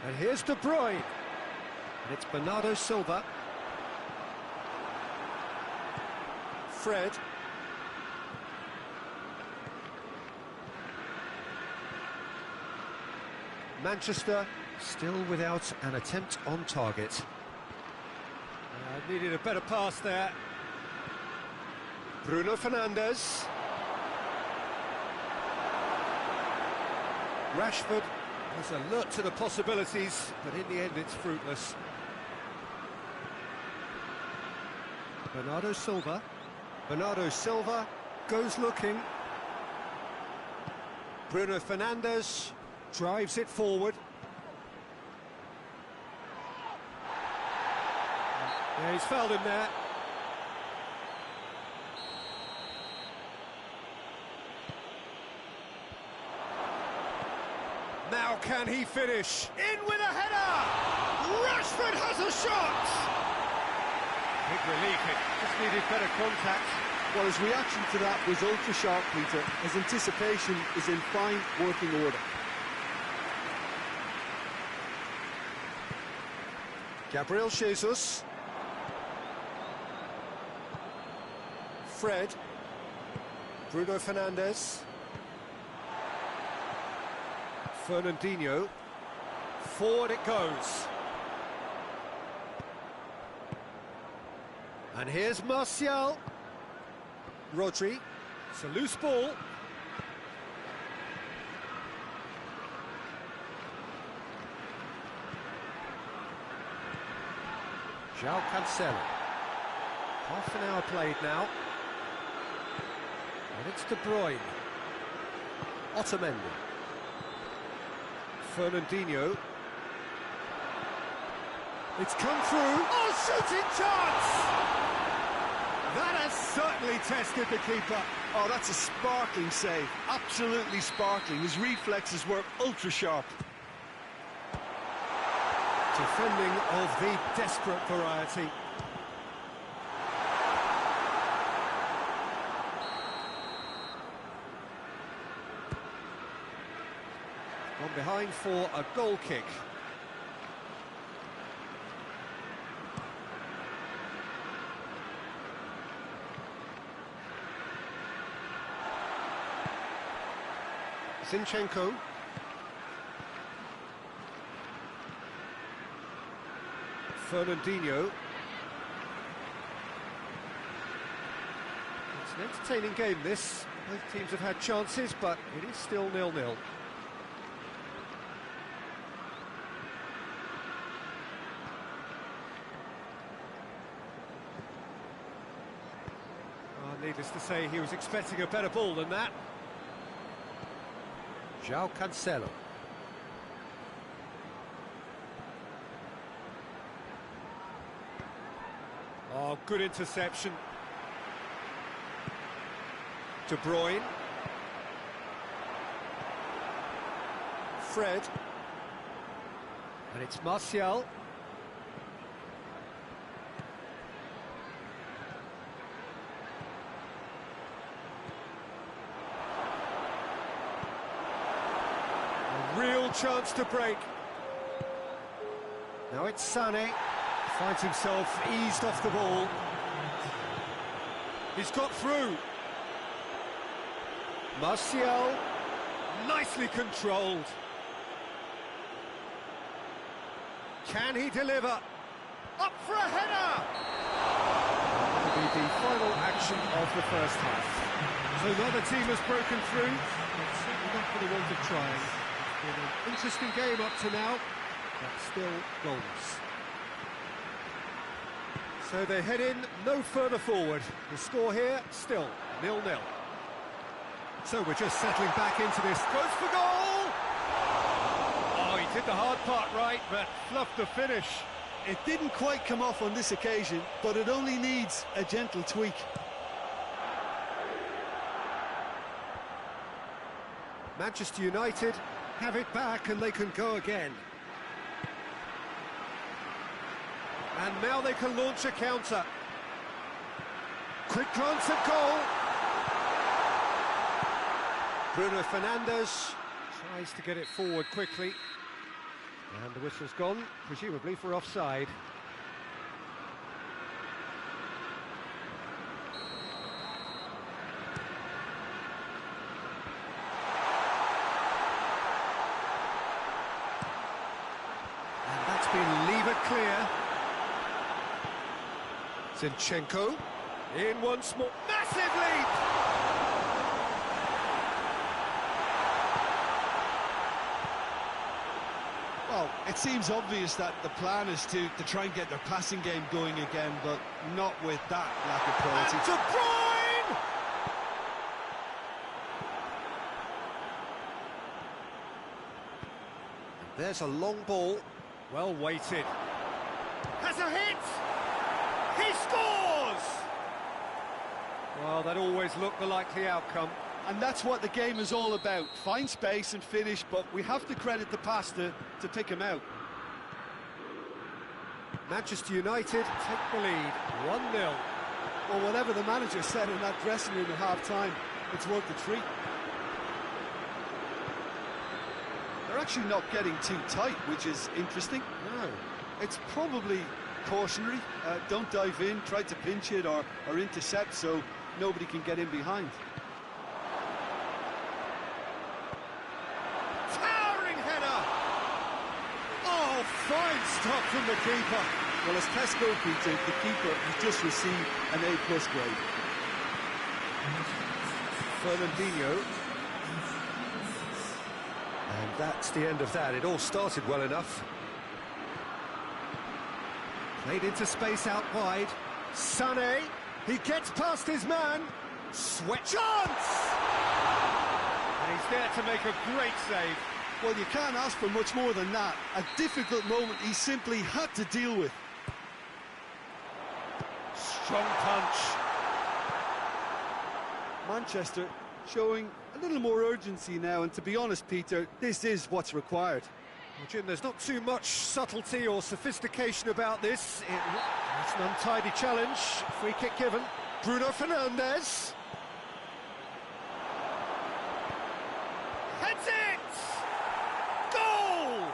and here's De Bruyne, and it's Bernardo Silva. Fred. Manchester still without an attempt on target. Needed a better pass there. Bruno Fernandes. Rashford was alert to the possibilities, but in the end it's fruitless. Bernardo Silva. Bernardo Silva goes looking. Bruno Fernandes drives it forward. Yeah, he's fouled him there. Now can he finish? In with a header! Rashford has a shot! Big relief, it just needed better contact. Well, his reaction to that was ultra-sharp, Peter. His anticipation is in fine working order. Gabriel Jesus. Fred. Bruno Fernandes. Fernandinho. Forward it goes. And here's Martial. Rodri. It's a loose ball. João Cancelo. Half an hour played now. And it's De Bruyne. Otamendi. Fernandinho. It's come through. Oh, shooting chance! That has certainly tested the keeper. Oh, that's a sparkling save. Absolutely sparkling. His reflexes were ultra-sharp. Defending of the desperate variety. Gone behind for a goal kick. Zinchenko. Fernandinho. It's an entertaining game, this. Both teams have had chances, but it is still 0-0. Needless to say, he was expecting a better ball than that. João Cancelo. Oh, good interception. De Bruyne. Fred. And it's Martial. Real chance to break. Now it's Sané. Finds himself eased off the ball. He's got through. Martial. Nicely controlled. Can he deliver? Up for a header! That'll be the final action of the first half. So another team has broken through. It's certainly not for the want of trying. Been an interesting game up to now, but still goalless. So they head in no further forward. The score here, still 0-0. So we're just settling back into this. Goes for goal! Oh, he did the hard part right, but fluffed the finish. It didn't quite come off on this occasion, but it only needs a gentle tweak. Manchester United have it back and they can go again. And now they can launch a counter. Quick glance at goal. Bruno Fernandes tries to get it forward quickly. And the whistle's gone, presumably for offside. Been levered clear. Zinchenko in once more. Massive leap! Well, it seems obvious that the plan is to try and get their passing game going again, but not with that lack of quality. And De Bruyne! There's a long ball. Well weighted. Has a hit! He scores! Well, that always looked the likely outcome. And that's what the game is all about. Find space and finish, but we have to credit the pass to pick him out. Manchester United take the lead, 1-0. Well, whatever the manager said in that dressing room at half-time, it's worth the treat. They're actually not getting too tight, which is interesting. No. It's probably cautionary. Don't dive in, try to pinch it or intercept so nobody can get in behind. Towering header! Oh, fine stop from the keeper. Well, as test goalkeeper, the keeper has just received an A+ grade. Fernandinho. And that's the end of that. It all started well enough. Played into space out wide. Sané. He gets past his man. Sweat chance! And he's there to make a great save. Well, you can't ask for much more than that. A difficult moment he simply had to deal with. Strong punch. Manchester showing a little more urgency now, and to be honest, Peter, this is what's required. Well, Jim, there's not too much subtlety or sophistication about this. It's an untidy challenge. Free kick given. Bruno Fernandes. Heads it! Goal!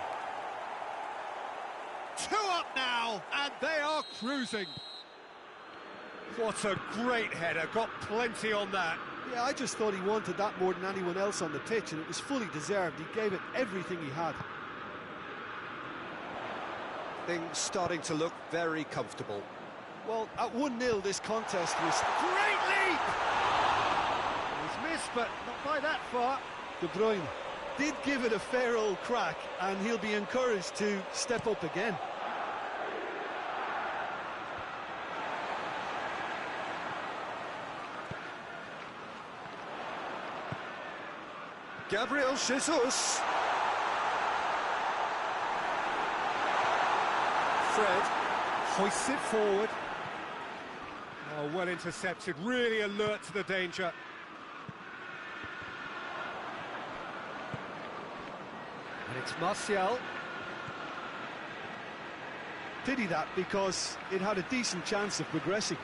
2 up now, and they are cruising. What a great header, got plenty on that. Yeah, I just thought he wanted that more than anyone else on the pitch, and it was fully deserved. He gave it everything he had. Things starting to look very comfortable. Well, at 1-0, this contest was... Great leap! He's missed, but not by that far. De Bruyne did give it a fair old crack, and he'll be encouraged to step up again. Gabriel Jesus. Fred hoists it forward. Oh, well intercepted, really alert to the danger. And it's Martial. Pity that, because it had a decent chance of progressing.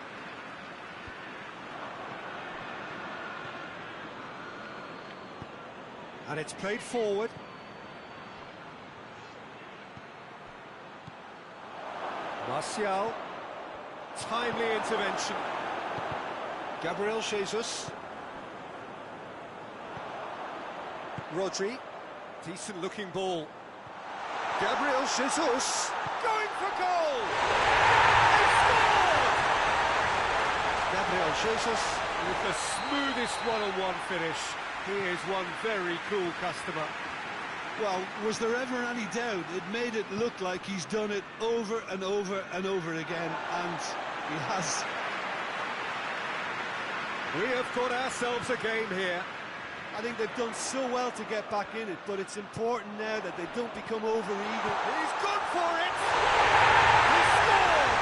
And it's played forward. Martial. Timely intervention. Gabriel Jesus. Rodri. Decent looking ball. Gabriel Jesus. Going for goal! They scored! Gabriel Jesus with the smoothest one-on-one finish. He is one very cool customer. Well, was there ever any doubt? It made it look like he's done it over and over and over again, and he has. We have got ourselves a game here. I think they've done so well to get back in it, but it's important now that they don't become over-eager. He's gone for it! He scored!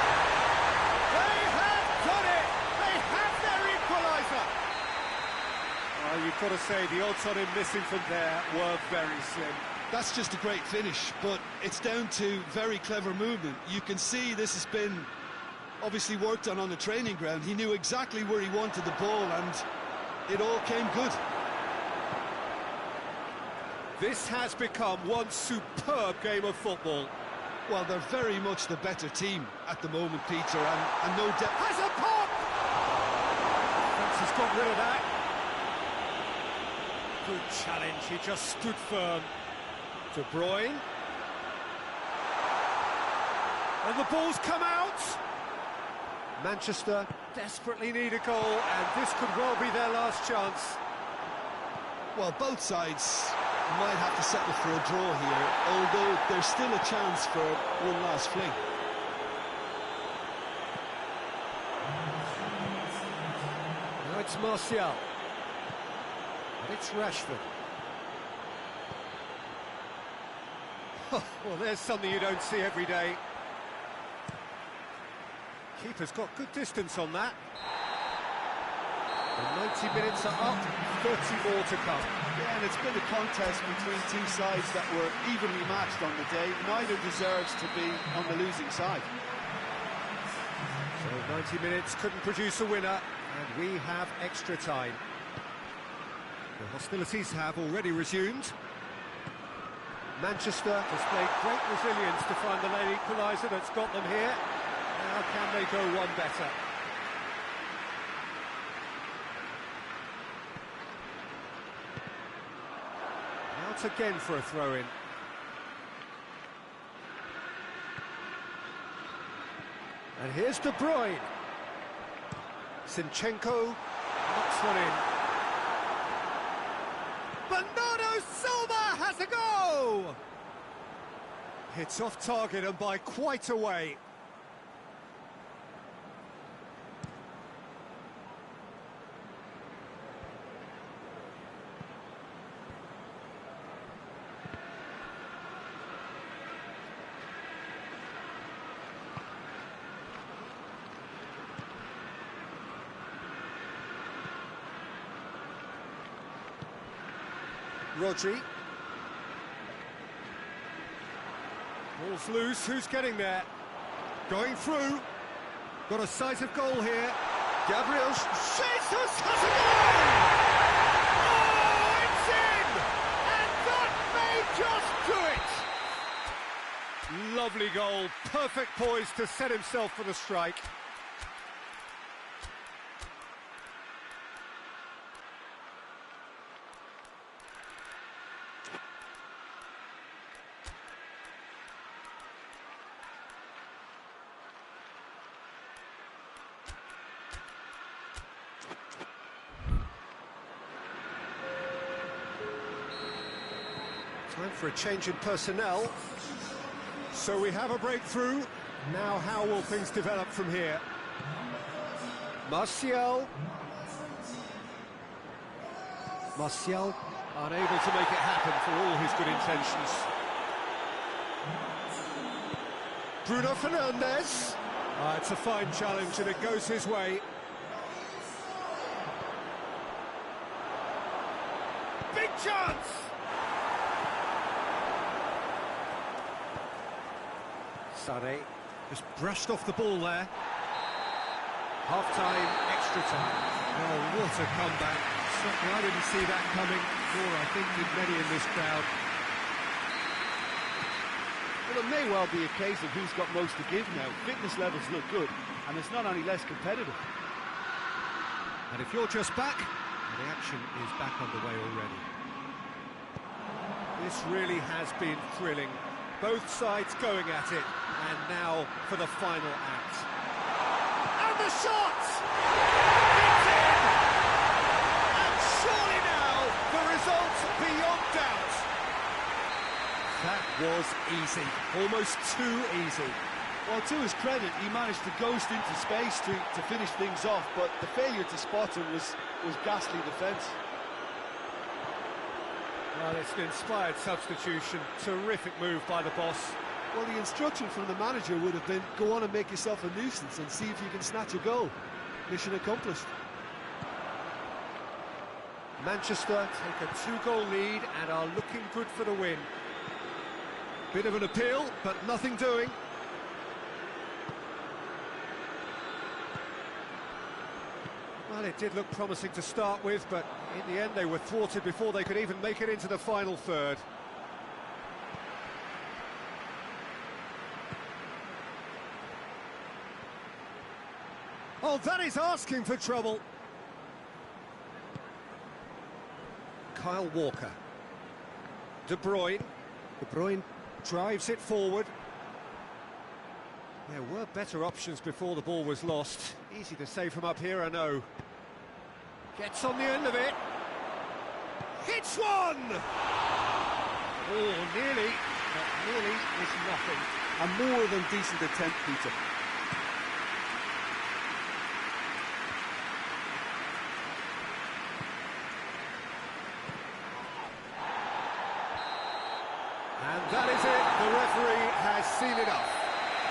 They have done it! They have their equaliser! You've got to say, the odds on him missing from there were very slim. That's just a great finish, but it's down to very clever movement. You can see this has been obviously worked on the training ground. He knew exactly where he wanted the ball, and it all came good. This has become one superb game of football. Well, they're very much the better team at the moment, Peter, and no doubt... Has a pop! Defence has got rid of that. Good challenge, he just stood firm. De Bruyne. And the ball's come out! Manchester desperately need a goal, and this could well be their last chance. Well, both sides might have to settle for a draw here, although there's still a chance for one last fling. Now it's Martial. And it's Rashford. Oh, well, there's something you don't see every day. Keeper's got good distance on that. The 90 minutes are up, 30 more to come. Yeah, and it's been a contest between two sides that were evenly matched on the day. Neither deserves to be on the losing side. So 90 minutes couldn't produce a winner, and we have extra time. The hostilities have already resumed. Manchester displayed great resilience to find the late equaliser that's got them here. Now can they go one better? Out again for a throw-in. And here's De Bruyne. Zinchenko knocks one in. Bernardo Silva has a go! It's off target and by quite a way. Rodri. Ball's loose, who's getting there? Going through. Got a sight of goal here. Gabriel Jesus has a goal! Oh, it's in! And that may just do it! Lovely goal, perfect poise to set himself for the strike. Time for a change in personnel. So we have a breakthrough. Now how will things develop from here? Martial unable to make it happen for all his good intentions. Bruno Fernandes. It's a fine challenge and it goes his way. Big chance! Sade just brushed off the ball there. Half-time, extra time. Oh, what a comeback. Certainly I didn't see that coming, nor I think did many in this crowd. Well, it may well be a case of who's got most to give now. Fitness levels look good, and it's not any less competitive. And if you're just back, the action is back underway already. This really has been thrilling. Both sides going at it, and now for the final act. And the shot! It's in! And surely now, the result beyond doubt. That was easy, almost too easy. Well, to his credit, he managed to ghost into space to finish things off, but the failure to spot him was ghastly defence. Well, it's an inspired substitution. Terrific move by the boss. Well, the instruction from the manager would have been, go on and make yourself a nuisance and see if you can snatch a goal. Mission accomplished. Manchester take a 2-goal lead and are looking good for the win. Bit of an appeal, but nothing doing. Well, it did look promising to start with, but in the end they were thwarted before they could even make it into the final third. Oh, that is asking for trouble. Kyle Walker. De Bruyne. De Bruyne drives it forward. There were better options before the ball was lost. Easy to say from up here, I know. Gets on the end of it. Hits one! Oh, nearly. But nearly is nothing. A more than decent attempt, Peter. And that is it. The referee has seen enough.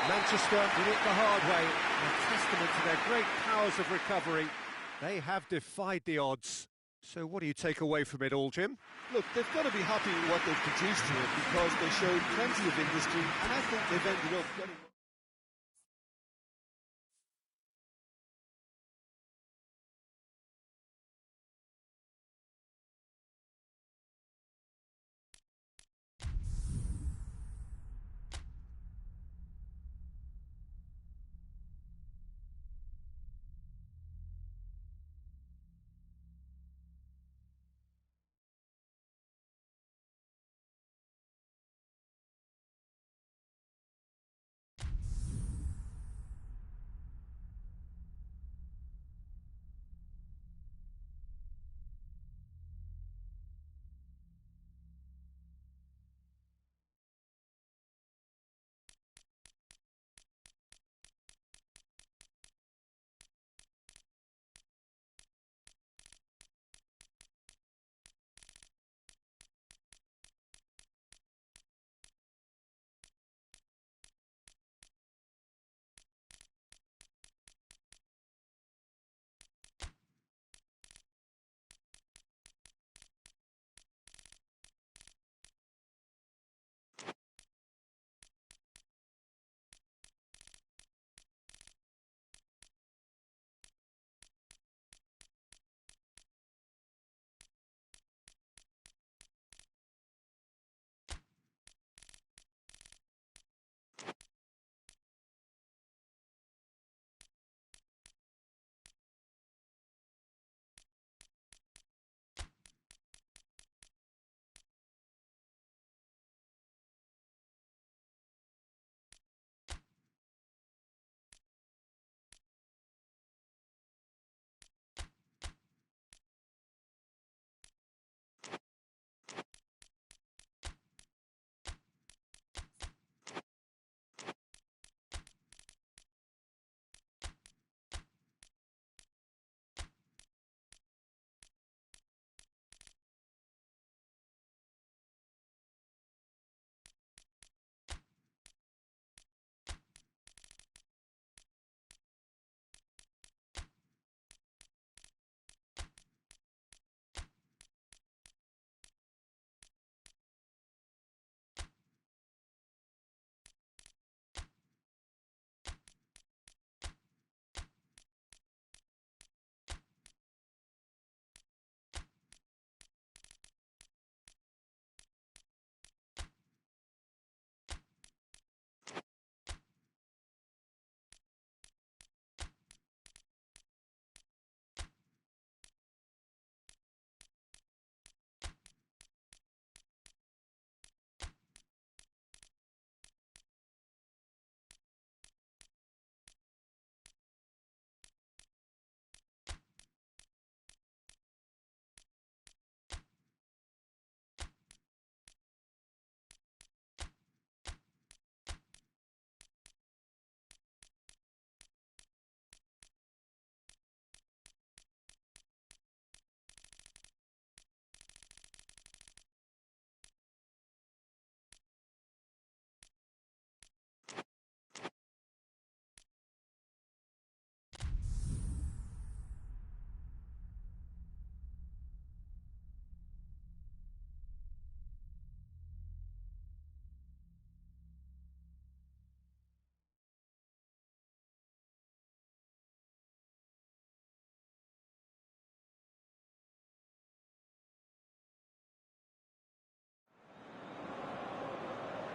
Manchester did it the hard way. A testament to their great powers of recovery. They have defied the odds. So what do you take away from it all, Jim? Look, they've got to be happy with what they've produced here because they showed plenty of industry, and I think they've ended up getting...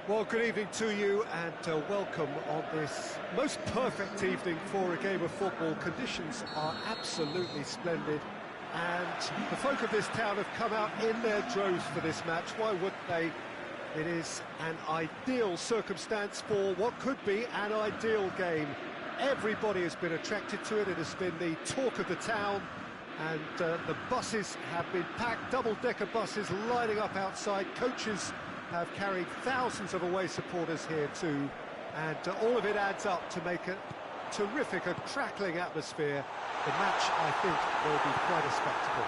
Well, good evening to you and welcome on this most perfect evening for a game of football. Conditions are absolutely splendid and the folk of this town have come out in their droves for this match. Why wouldn't they? It is an ideal circumstance for what could be an ideal game. Everybody has been attracted to it. It has been the talk of the town, and the buses have been packed, double-decker buses lining up outside. Coaches have carried thousands of away supporters here too, and all of it adds up to make a terrific, a crackling atmosphere. The match, I think, will be quite a spectacle.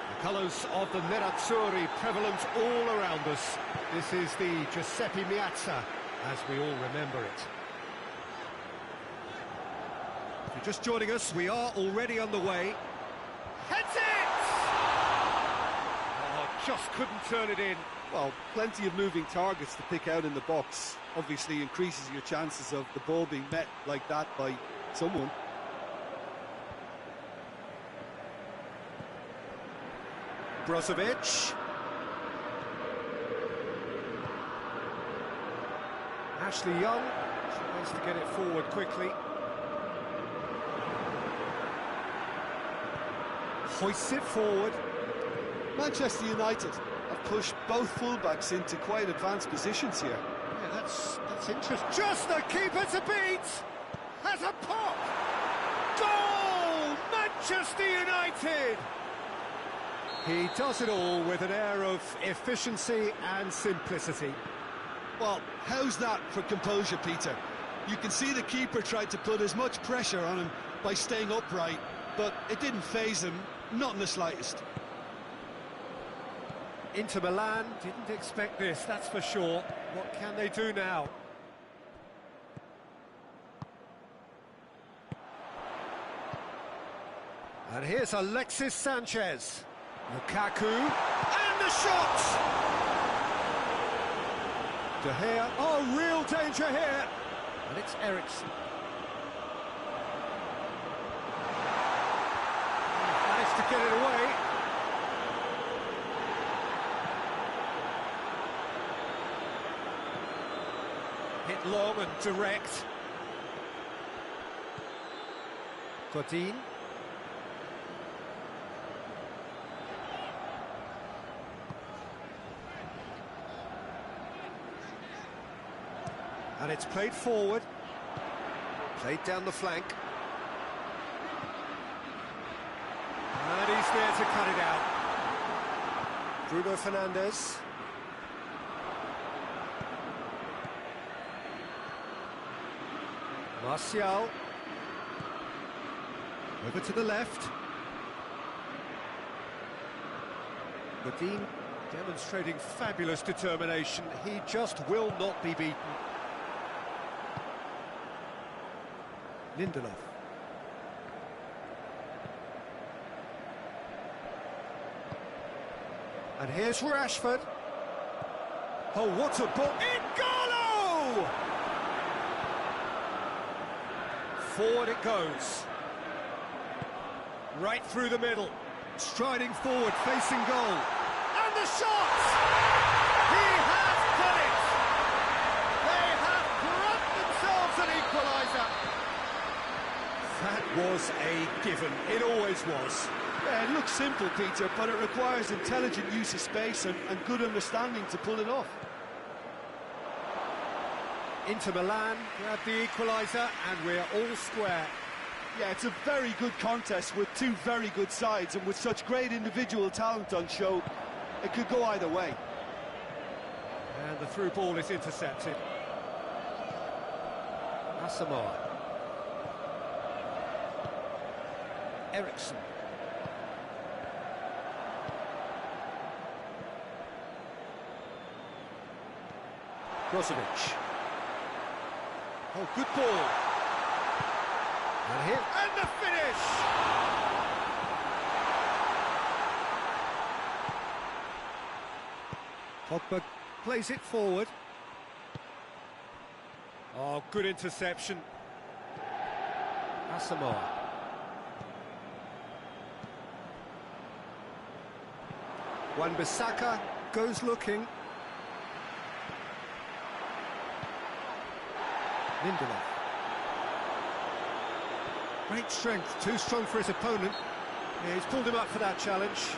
The colours of the Nerazzurri prevalent all around us. This is the Giuseppe Meazza, as we all remember it. If you're just joining us, we are already on the way. Heads it! Oh, just couldn't turn it in. Well, plenty of moving targets to pick out in the box. Obviously increases your chances of the ball being met like that by someone. Brozovic. Ashley Young tries to get it forward quickly. Hoists it forward. Manchester United have pushed both fullbacks into quite advanced positions here. Yeah, that's interesting. Just the keeper to beat! Has a pop! Goal! Manchester United! He does it all with an air of efficiency and simplicity. Well, how's that for composure, Peter? You can see the keeper tried to put as much pressure on him by staying upright, but it didn't faze him, not in the slightest. Inter Milan didn't expect this, that's for sure. What can they do now? And here's Alexis Sanchez. Lukaku, and the shot! De Gea, oh, real danger here! And it's Eriksen. Managed to get it away. Hit long and direct. Godin. And it's played forward, played down the flank. And he's there to cut it out. Bruno Fernandes. Martial. Over to the left. Godin demonstrating fabulous determination. He just will not be beaten. Lindelof. And here's Rashford. Oh, what a ball! N'Golo! Forward it goes. Right through the middle. Striding forward, facing goal. And the shot! He has done it! They have grabbed themselves an equaliser. That was a given. It always was. Yeah, it looks simple, Peter, but it requires intelligent use of space and good understanding to pull it off. Inter Milan grab the equaliser and we're all square. Yeah, it's a very good contest with two very good sides, and with such great individual talent on show, it could go either way. And the through ball is intercepted. Asamoah. Eriksen. Brozovic. Oh, good ball. And here, and the finish! Pogba plays it forward. Oh, good interception. Asamoah. Wan-Bissaka goes looking. Lindelof. Great strength, too strong for his opponent. Yeah, he's pulled him up for that challenge.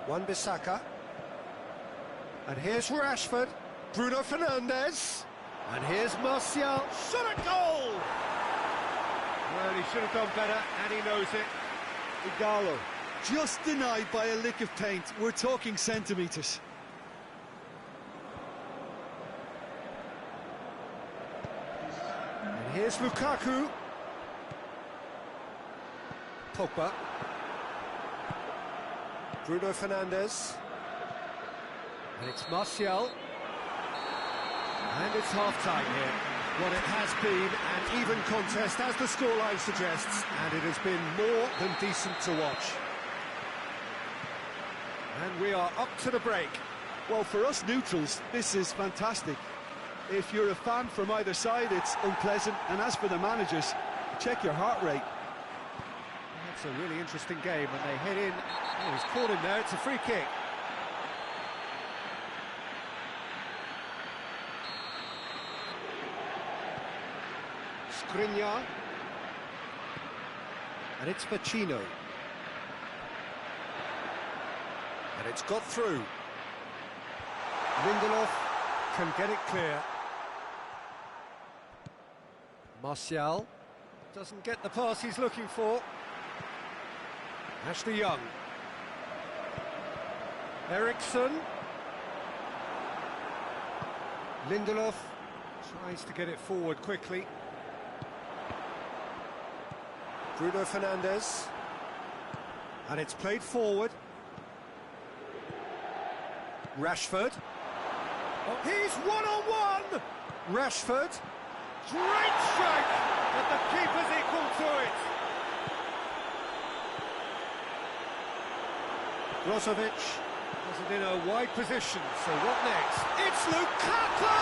Wan-Bissaka. And here's Rashford. Bruno Fernandes. And here's Martial. Shot at goal! Well, he should have done better, and he knows it. Igalo. Just denied by a lick of paint. We're talking centimetres. And here's Lukaku. Pogba. Bruno Fernandes. And it's Martial. And it's half-time here. What it has been an even contest, as the scoreline suggests, and it has been more than decent to watch. And we are up to the break. Well, for us neutrals, this is fantastic. If you're a fan from either side, it's unpleasant. And as for the managers, check your heart rate. That's a really interesting game, and they head in. Oh, he's caught him there, it's a free kick. Skriniar. And it's Vecino. And it's got through. Lindelof can get it clear. Martial doesn't get the pass he's looking for. Ashley Young. Eriksson. Lindelof tries to get it forward quickly. Bruno Fernandes. And it's played forward. Rashford. Oh, he's one-on-one! Rashford. Great strike! But the keeper's equal to it. Brozovic has it in a wide position, so what next? It's Lukaku!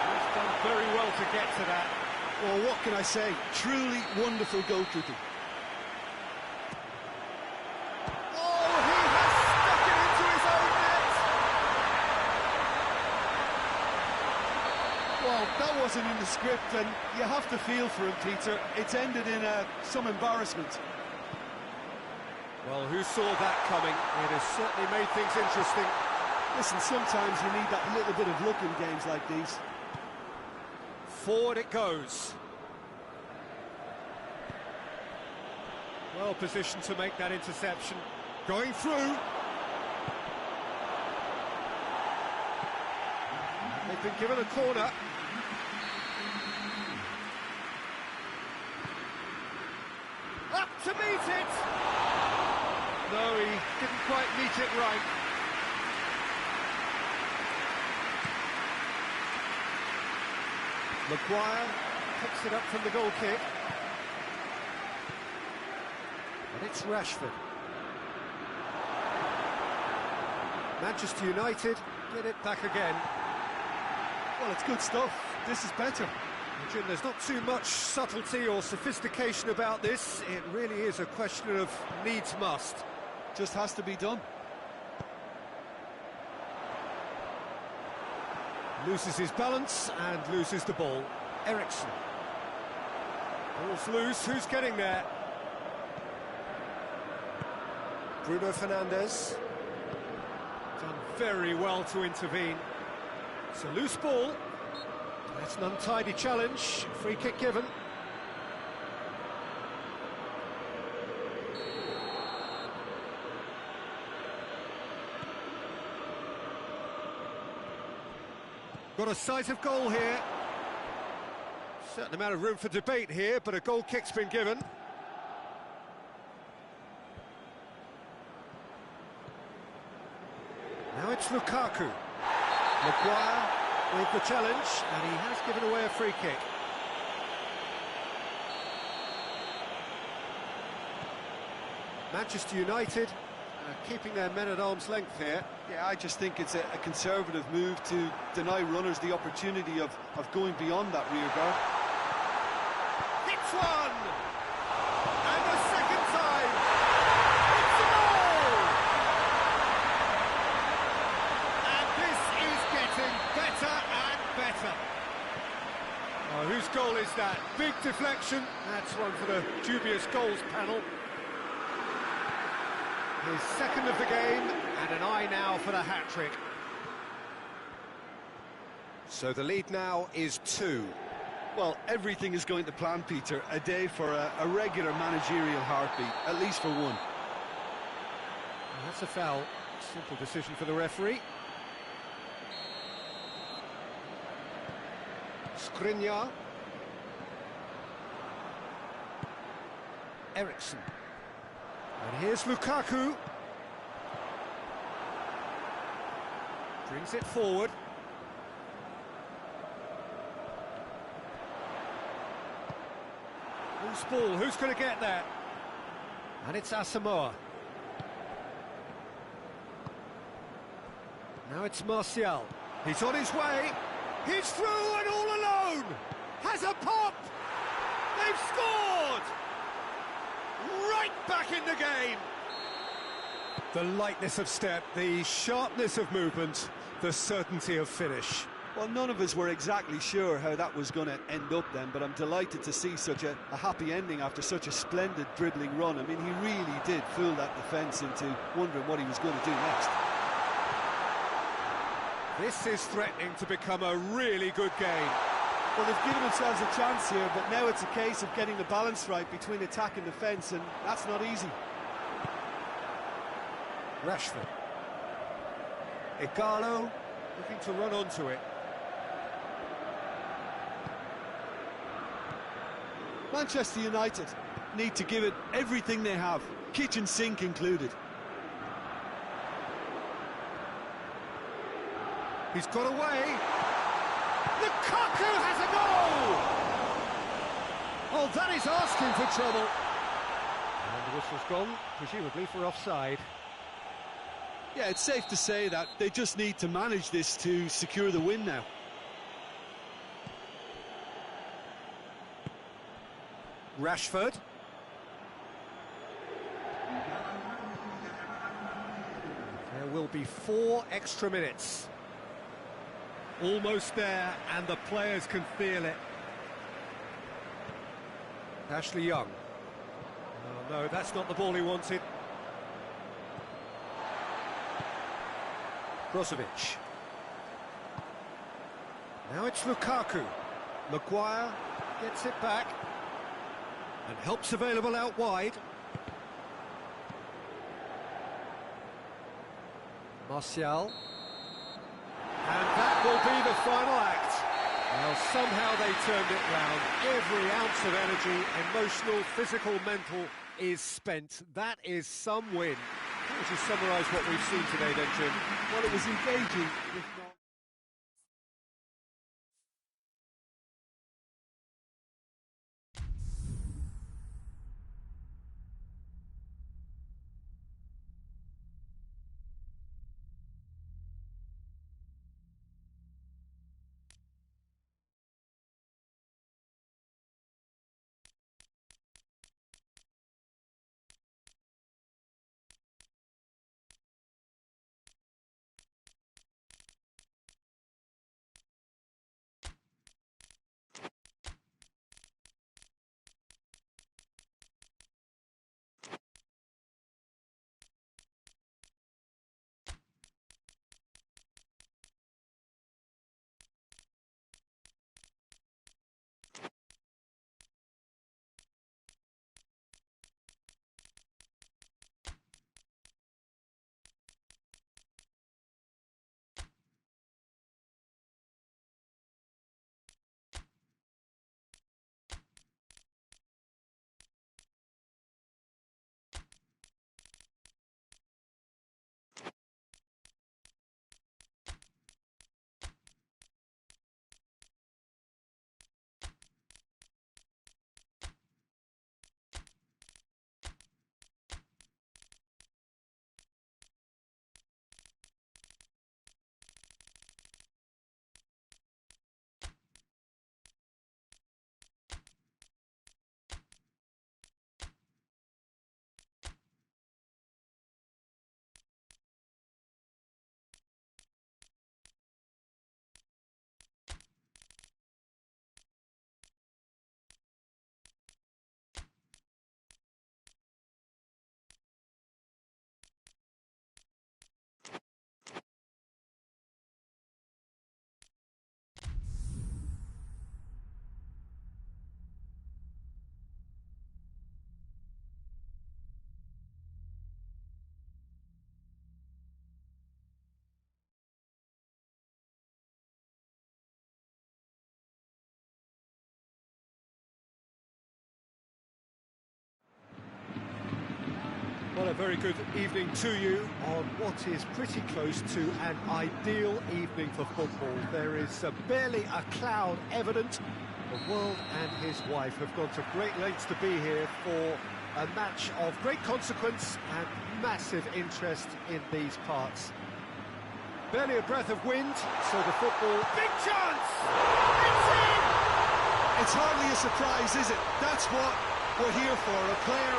He's done very well to get to that. Well, what can I say? Truly wonderful goalkeeping. Oh, he has stuck it into his own net! Well, that wasn't in the script, and you have to feel for him, Peter. It's ended in some embarrassment. Well, who saw that coming? It has certainly made things interesting. Listen, sometimes you need that little bit of luck in games like these. Forward it goes. Well positioned to make that interception. Going through. They've been given a corner. Up to meet it! No, he didn't quite meet it right. Maguire picks it up from the goal kick. And it's Rashford. Manchester United get it back again. Well, it's good stuff. This is better. Jim, there's not too much subtlety or sophistication about this. It really is a question of needs must. Just has to be done. Loses his balance and loses the ball. Eriksson. Ball's loose, who's getting there? Bruno Fernandes. Done very well to intervene. It's a loose ball. That's an untidy challenge. Free kick given. Got a sight of goal here. Certain amount of room for debate here, but a goal kick's been given. Now it's Lukaku. Maguire with the challenge, and he has given away a free kick. Manchester United Keeping their men at arm's length here. Yeah, I just think it's a conservative move to deny runners the opportunity of going beyond that rear guard. Hits one! And a second time! It's a goal! And this is getting better and better. Oh, whose goal is that? Big deflection. That's one for the dubious goals panel. His second of the game, and an eye now for the hat-trick. So the lead now is 2. Well, everything is going to plan, Peter. A day for a regular managerial heartbeat, at least for one. Well, that's a foul. Simple decision for the referee. Skriniar. Eriksson. And here's Lukaku. Brings it forward. Who's ball? Who's going to get there? And it's Asamoah. Now it's Martial. He's on his way. He's through and all alone. Has a pop. They've scored. Right back in the game. The lightness of step, the sharpness of movement, the certainty of finish. Well, none of us were exactly sure how that was going to end up then, but I'm delighted to see such a happy ending after such a splendid dribbling run. I mean, he really did fool that defence into wondering what he was going to do next. This is threatening to become a really good game. Well, they've given themselves a chance here, but now it's a case of getting the balance right between attack and defence, and that's not easy. Rashford. Igalo looking to run onto it. Manchester United need to give it everything they have, kitchen sink included. He's got away. Lukaku has a goal! Oh, that is asking for trouble. And the whistle's gone, presumably for offside. Yeah, it's safe to say that they just need to manage this to secure the win now. Rashford. There will be 4 extra minutes. Almost there, and the players can feel it. Ashley Young. Oh, no, that's not the ball he wanted. Brozovic. Now it's Lukaku. Maguire gets it back. And help's available out wide. Martial. And that will be the final act. Well, somehow they turned it round. Every ounce of energy, emotional, physical, mental, is spent. That is some win. How would you summarise what we've seen today then, Jim? Well, it was engaging, if not a very good evening to you on what is pretty close to an ideal evening for football. There is barely a cloud evident. The world and his wife have gone to great lengths to be here for a match of great consequence and massive interest in these parts. Barely a breath of wind, so the football... Big chance! It's in! It's hardly a surprise, is it? That's what we're here for, a player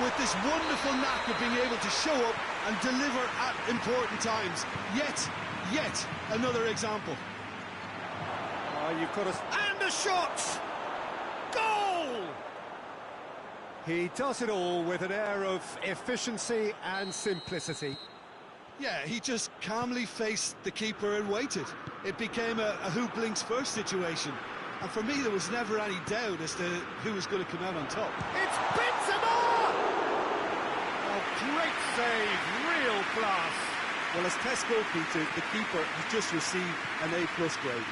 with this wonderful knack of being able to show up and deliver at important times. Yet another example. Oh, you've got us... And a shot! Goal! He does it all with an air of efficiency and simplicity. Yeah, he just calmly faced the keeper and waited. It became a who blinks first situation. And for me, there was never any doubt as to who was going to come out on top. It's Benzema! Oh, great save, real class. Well, as test goalkeeper, the keeper has just received an A+ grade.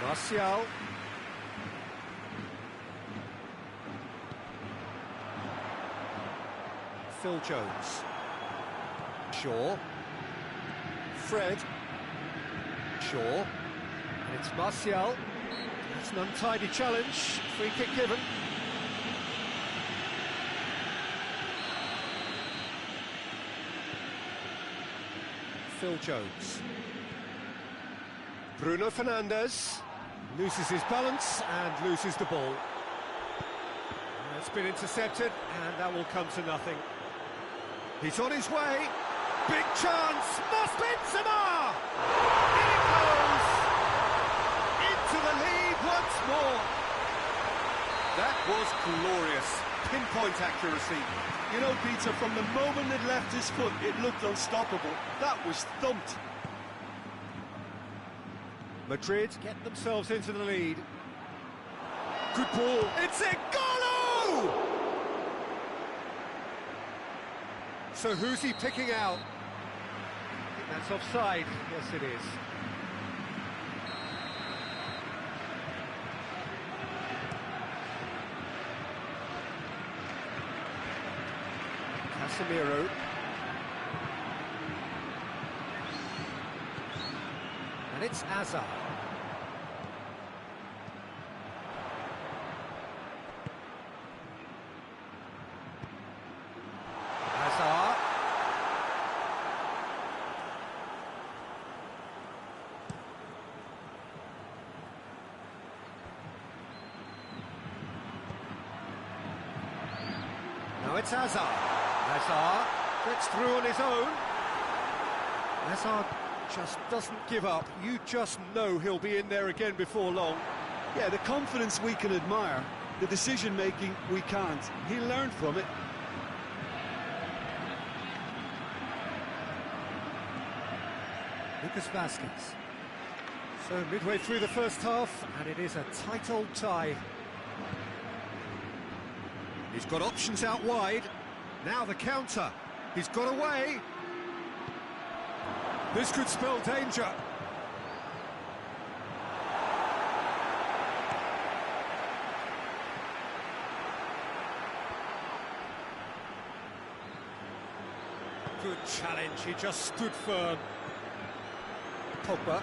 Martial. Phil Jones. Shaw. Fred. Shaw. And it's Martial. It's an untidy challenge. Free kick given. Phil Jones. Bruno Fernandes loses his balance and loses the ball. It's been intercepted, and that will come to nothing. He's on his way. Big chance. Benzema! In it goes! Into the lead once more. That was glorious. Pinpoint accuracy. You know, Peter, from the moment it left his foot, it looked unstoppable. That was thumped. Madrid get themselves into the lead. Good ball. It's a goal! So who's he picking out? I think that's offside. Yes, it is. Casemiro. And it's Hazard. Hazard. Now it's Hazard. Hazard gets through on his own. Hazard just doesn't give up. You just know he'll be in there again before long. Yeah, the confidence we can admire, the decision-making we can't. He learned from it. Lucas Vazquez. So midway through the first half, and it is a tight old tie. He's got options out wide. Now the counter. He's got away. This could spell danger. Good challenge, he just stood firm. Pogba.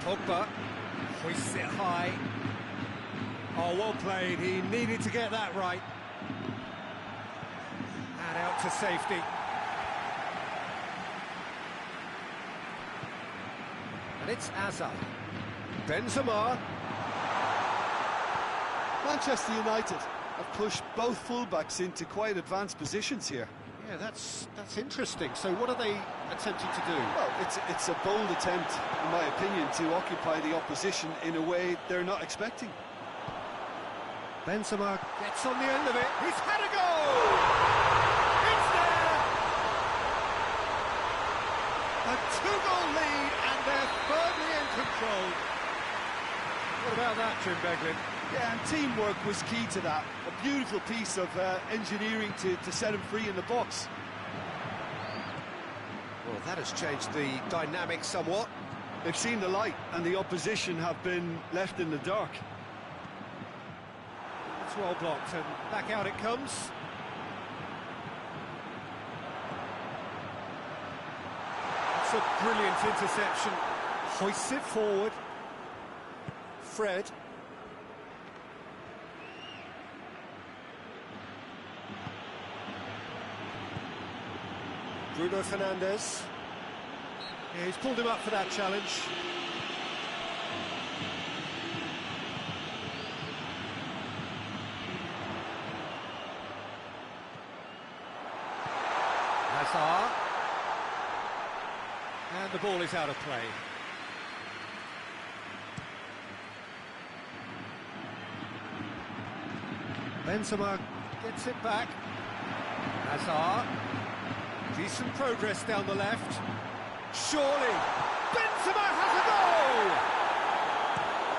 Pogba hoists it high. Oh, well played, he needed to get that right. And out to safety. And it's Hazard. Benzema. Manchester United have pushed both fullbacks into quite advanced positions here. Yeah, that's interesting. So what are they attempting to do? Well, it's a bold attempt, in my opinion, to occupy the opposition in a way they're not expecting. Benzema gets on the end of it. He's had a goal! It's there! A two-goal lead, and they're firmly in control. What about that, Jim Beglin? Yeah, and teamwork was key to that. A beautiful piece of engineering to set him free in the box. Well, that has changed the dynamic somewhat. They've seen the light, and the opposition have been left in the dark. It's That's well blocked, and back out it comes. That's a brilliant interception. Hoists it forward. Fred. Bruno Fernandes. Yeah, he's pulled him up for that challenge. Hazard. And the ball is out of play. Benzema gets it back. Hazard. Decent progress down the left. Surely, Benzema has a goal!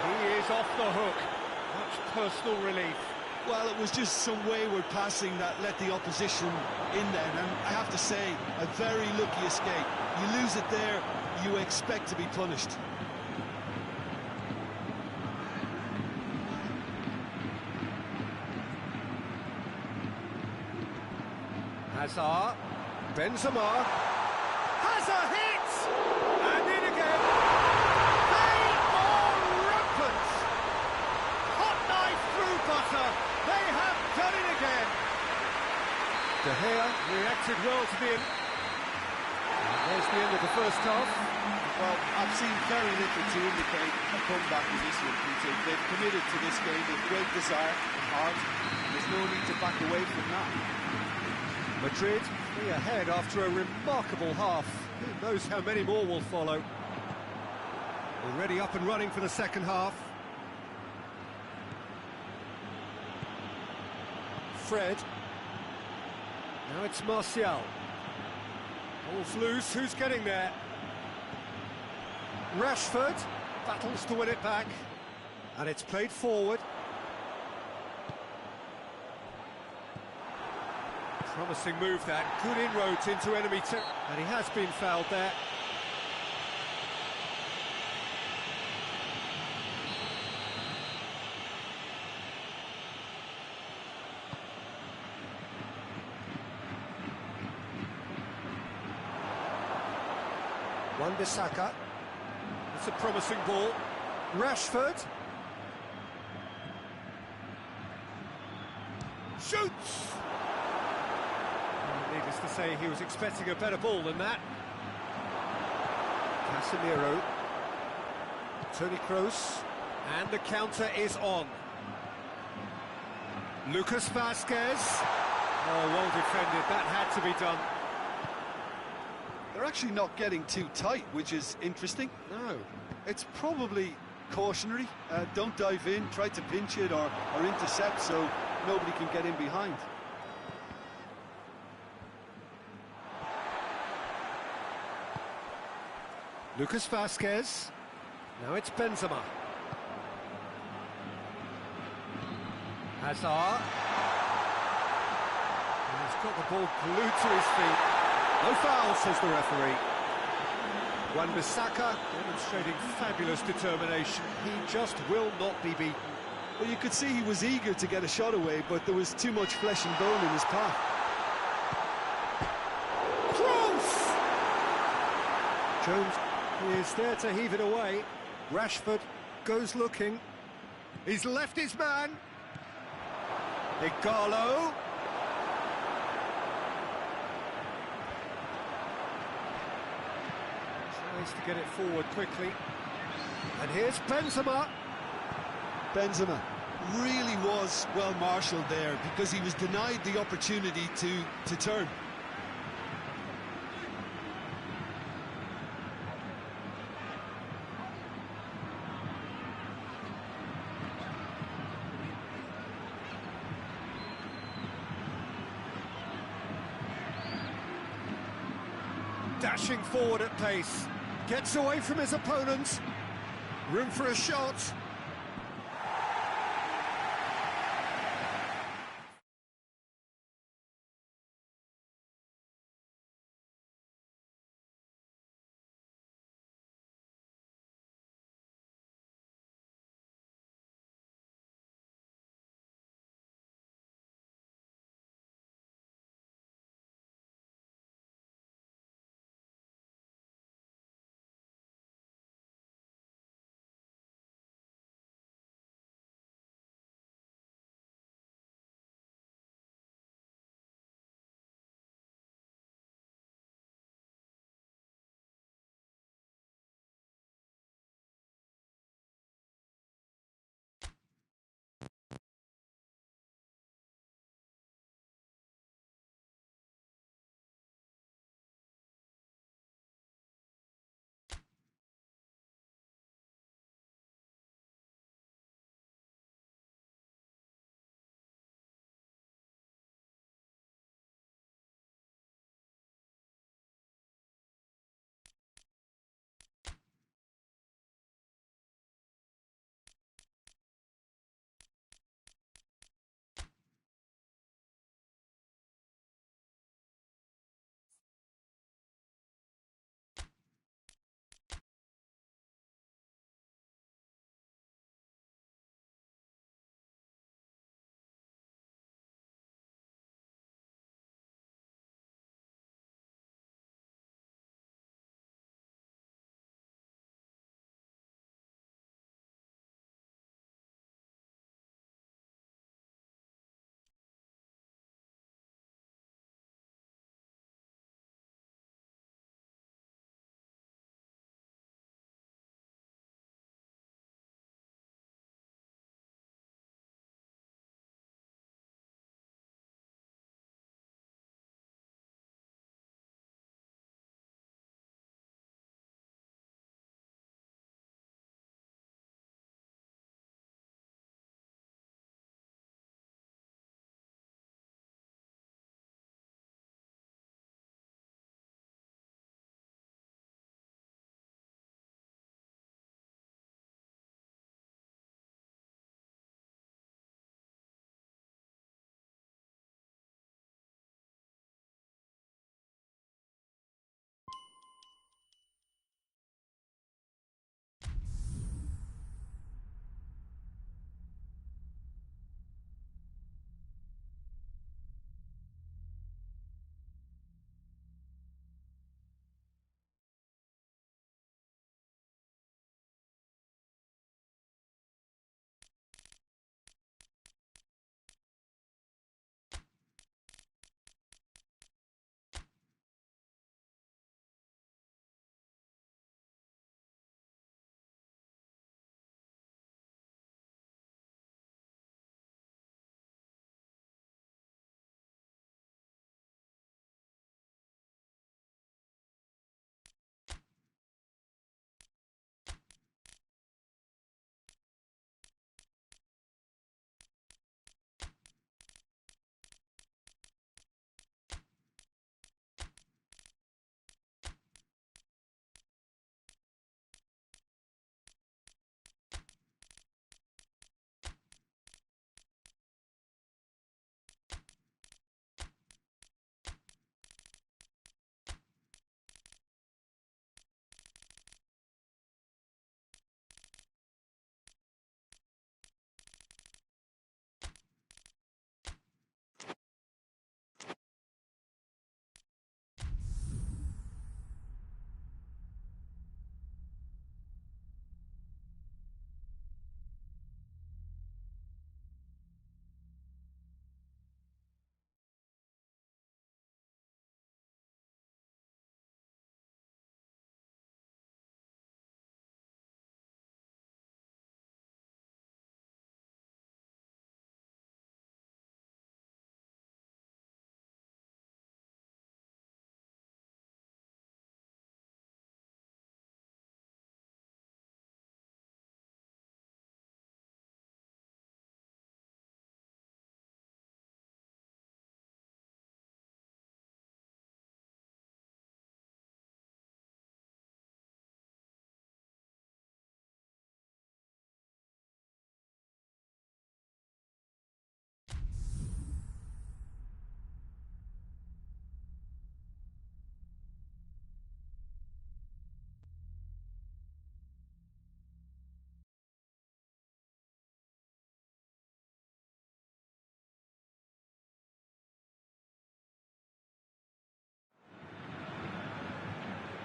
He is off the hook. Much personal relief. Well, it was just some wayward passing that let the opposition in there, and I have to say, a very lucky escape. You lose it there, you expect to be punished. Hazard. Benzema has a hit! And in again. They are rampant! Hot knife through butter. They have done it again. De Gea reacted well to the... And there's the end of the first half. Well, I've seen very little to indicate a comeback in this one, Peter. They've committed to this game with great desire and heart. There's no need to back away from that. Madrid 3 ahead after a remarkable half. Who knows how many more will follow. Already up and running for the second half. Fred. Now it's Martial. Ball's loose, who's getting there? Rashford battles to win it back. And it's played forward. Promising move that, good inroads into enemy territory, and he has been fouled there. Wan-Bissaka, it's a promising ball. Rashford. Shoots! Needless to say, he was expecting a better ball than that. Casemiro. Toni Kroos. And the counter is on. Lucas Vazquez. Oh, well defended. That had to be done. They're actually not getting too tight, which is interesting. No. It's probably cautionary. Don't dive in, try to pinch it or intercept so nobody can get in behind. Lucas Vazquez. Now it's Benzema. Hazard. And he's got the ball glued to his feet. No foul, says the referee. Wan-Bissaka demonstrating fabulous determination. He just will not be beaten. Well, you could see he was eager to get a shot away, but there was too much flesh and bone in his path. Close! Jones is there to heave it away. Rashford goes looking. He's left his man. Igalo. Tries to get it forward quickly. And here's Benzema. Benzema really was well marshalled there because he was denied the opportunity to turn. Dashing forward at pace, gets away from his opponent, room for a shot.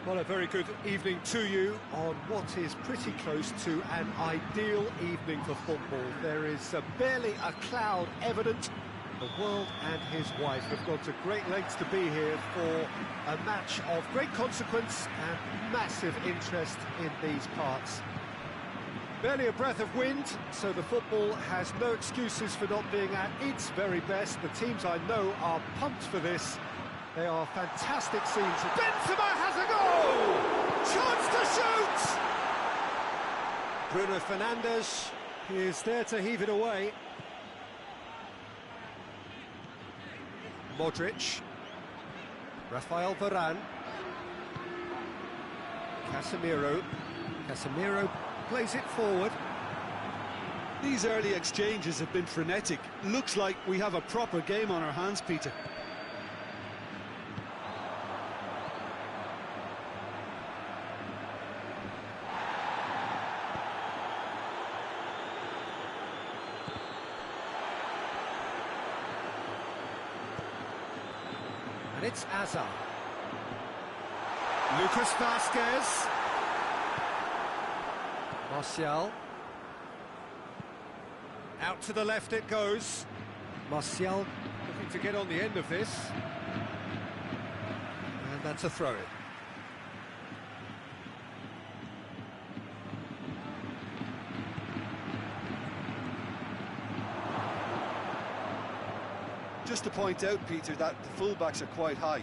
Well, a very good evening to you on what is pretty close to an ideal evening for football. There is barely a cloud evident. The world and his wife have gone to great lengths to be here for a match of great consequence and massive interest in these parts. Barely a breath of wind, so the football has no excuses for not being at its very best. The teams I know are pumped for this. They are fantastic scenes. Benzema has a goal! Chance to shoot! Bruno Fernandes is there to heave it away. Modric. Rafael Varane. Casemiro. Casemiro plays it forward. These early exchanges have been frenetic. Looks like we have a proper game on our hands, Peter. And it's Hazard. Lucas Vázquez. Martial. Out to the left it goes. Martial looking to get on the end of this. And that's a throw-in. Just to point out, Peter, that the fullbacks are quite high.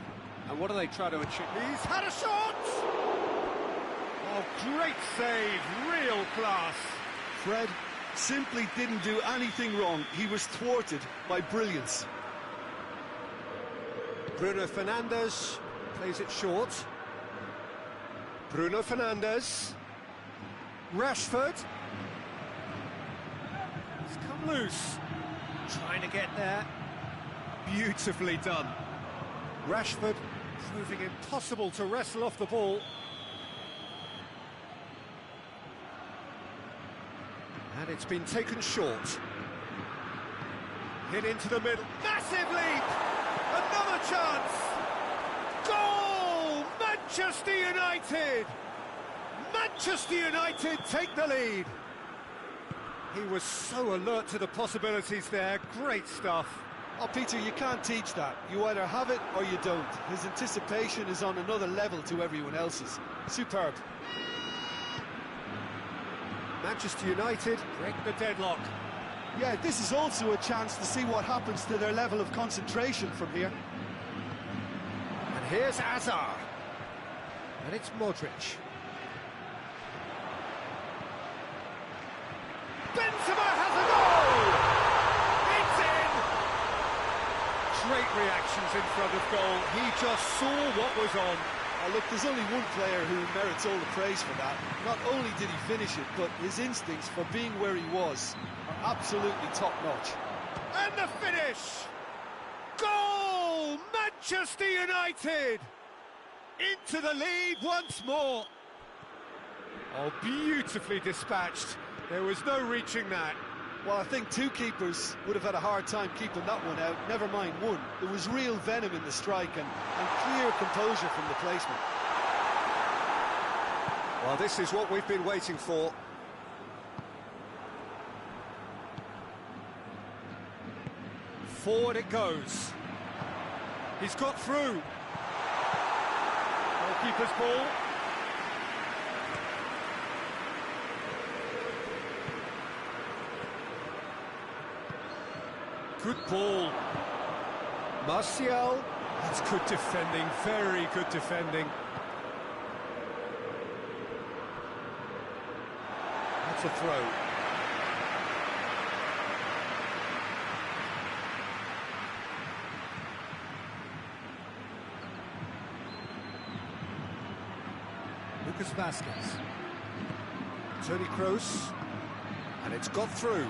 And what do they try to achieve? He's had a shot! Oh, great save, real class. Fred simply didn't do anything wrong. He was thwarted by brilliance. Bruno Fernandes plays it short. Bruno Fernandes. Rashford. He's come loose. Trying to get there. Beautifully done. Rashford proving impossible to wrestle off the ball. And it's been taken short. Hit into the middle. Massive leap! Another chance! Goal! Manchester United! Manchester United take the lead. He was so alert to the possibilities there. Great stuff. Oh, Peter, you can't teach that. You either have it or you don't. His anticipation is on another level to everyone else's. Superb. Manchester United break the deadlock. Yeah, this is also a chance to see what happens to their level of concentration from here. And here's Hazard. And it's Modric. Benzema has a goal! It's in! Great reactions in front of goal. He just saw what was on. Oh, look, there's only one player who merits all the praise for that. Not only did he finish it, but his instincts for being where he was are absolutely top-notch. And the finish! Goal! Manchester United! Into the lead once more. Oh, beautifully dispatched. There was no reaching that. Well, I think two keepers would have had a hard time keeping that one out, never mind one. There was real venom in the strike and clear composure from the placement. Well, this is what we've been waiting for. Forward it goes. He's got through. Goalkeeper's ball. Good ball. Martial. That's good defending, very good defending. That's a throw. Lucas Vázquez. Toni Kroos. And it's got through.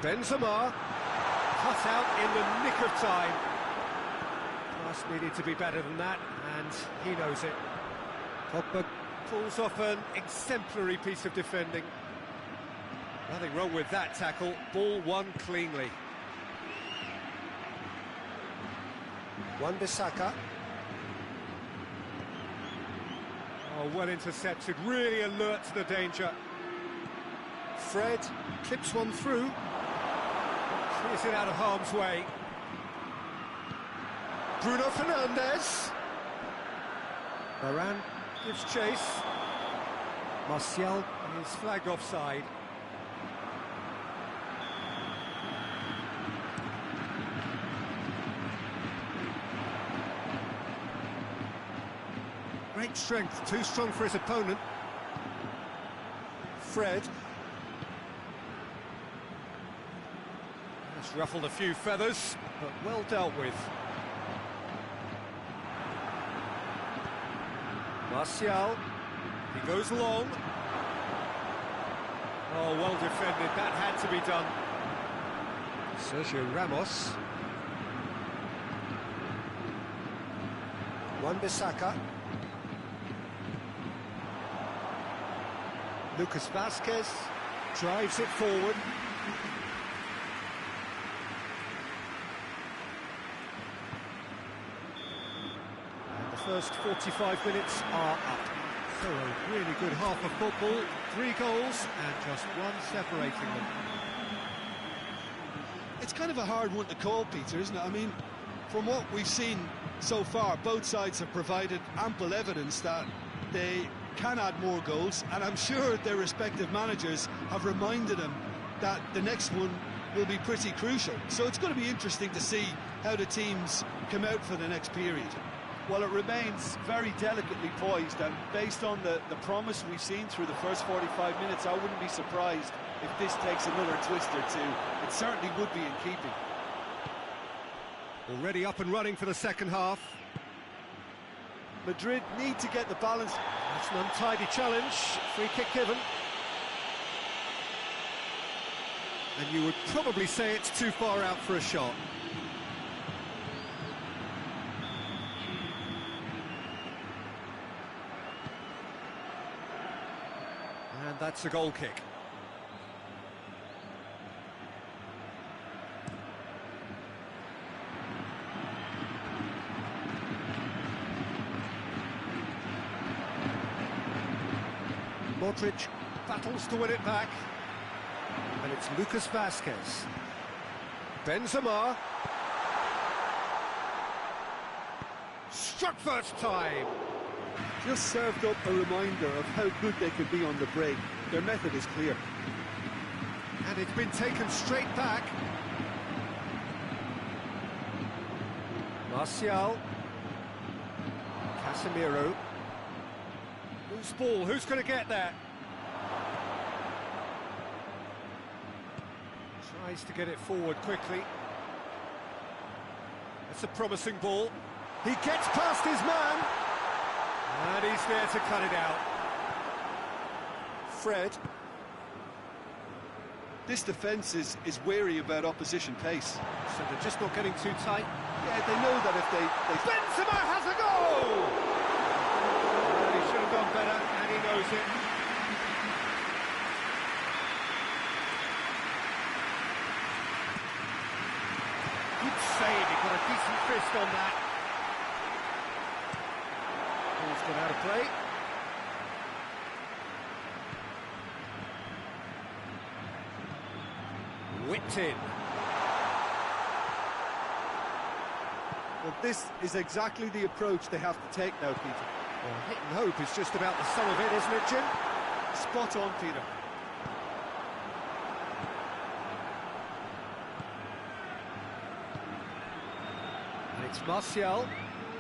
Benzema, cut out in the nick of time. Pass needed to be better than that, and he knows it. Pogba pulls off an exemplary piece of defending. Nothing wrong with that tackle, ball won cleanly. Wan-Bissaka. Oh, well intercepted, really alert to the danger. Fred clips one through. Clears it out of harm's way. Bruno Fernandes. Varane gives chase. Martial is flagged offside. Great strength, too strong for his opponent. Fred. Has ruffled a few feathers, but well dealt with. Martial, he goes long. Oh, well defended, that had to be done. Sergio Ramos. Wan-Bissaka. Lucas Vazquez drives it forward. And the first 45 minutes are up. So a really good half of football, 3 goals and just one separating them. It's kind of a hard one to call, Peter, isn't it? I mean, from what we've seen so far, both sides have provided ample evidence that they can add more goals, and I'm sure their respective managers have reminded them that the next one will be pretty crucial. So it's going to be interesting to see how the teams come out for the next period. Well, it remains very delicately poised, and based on the promise we've seen through the first 45 minutes, I wouldn't be surprised if this takes another twist or two. It certainly would be in keeping. Already up and running for the second half. Madrid need to get the balance. That's an untidy challenge, free kick given. And you would probably say it's too far out for a shot. And that's a goal kick. Modric battles to win it back. And it's Lucas Vazquez. Benzema. Struck first time. Just served up a reminder of how good they could be on the break. Their method is clear. And it's been taken straight back. Martial. Casemiro. Loose ball, who's going to get there? Tries to get it forward quickly. That's a promising ball. He gets past his man. And he's there to cut it out. Fred. This defence is wary about opposition pace. So they're just not getting too tight. Yeah, they know that if they... Benzema has a goal! Well, he should have done better, and he knows it. Good save, he got a decent fist on that. Ball's gone out of play. Whipped in. Well, this is exactly the approach they have to take now, Peter. Well, hit and hope is just about the sum of it, isn't it, Jim? Spot on, Peter. And it's Martial.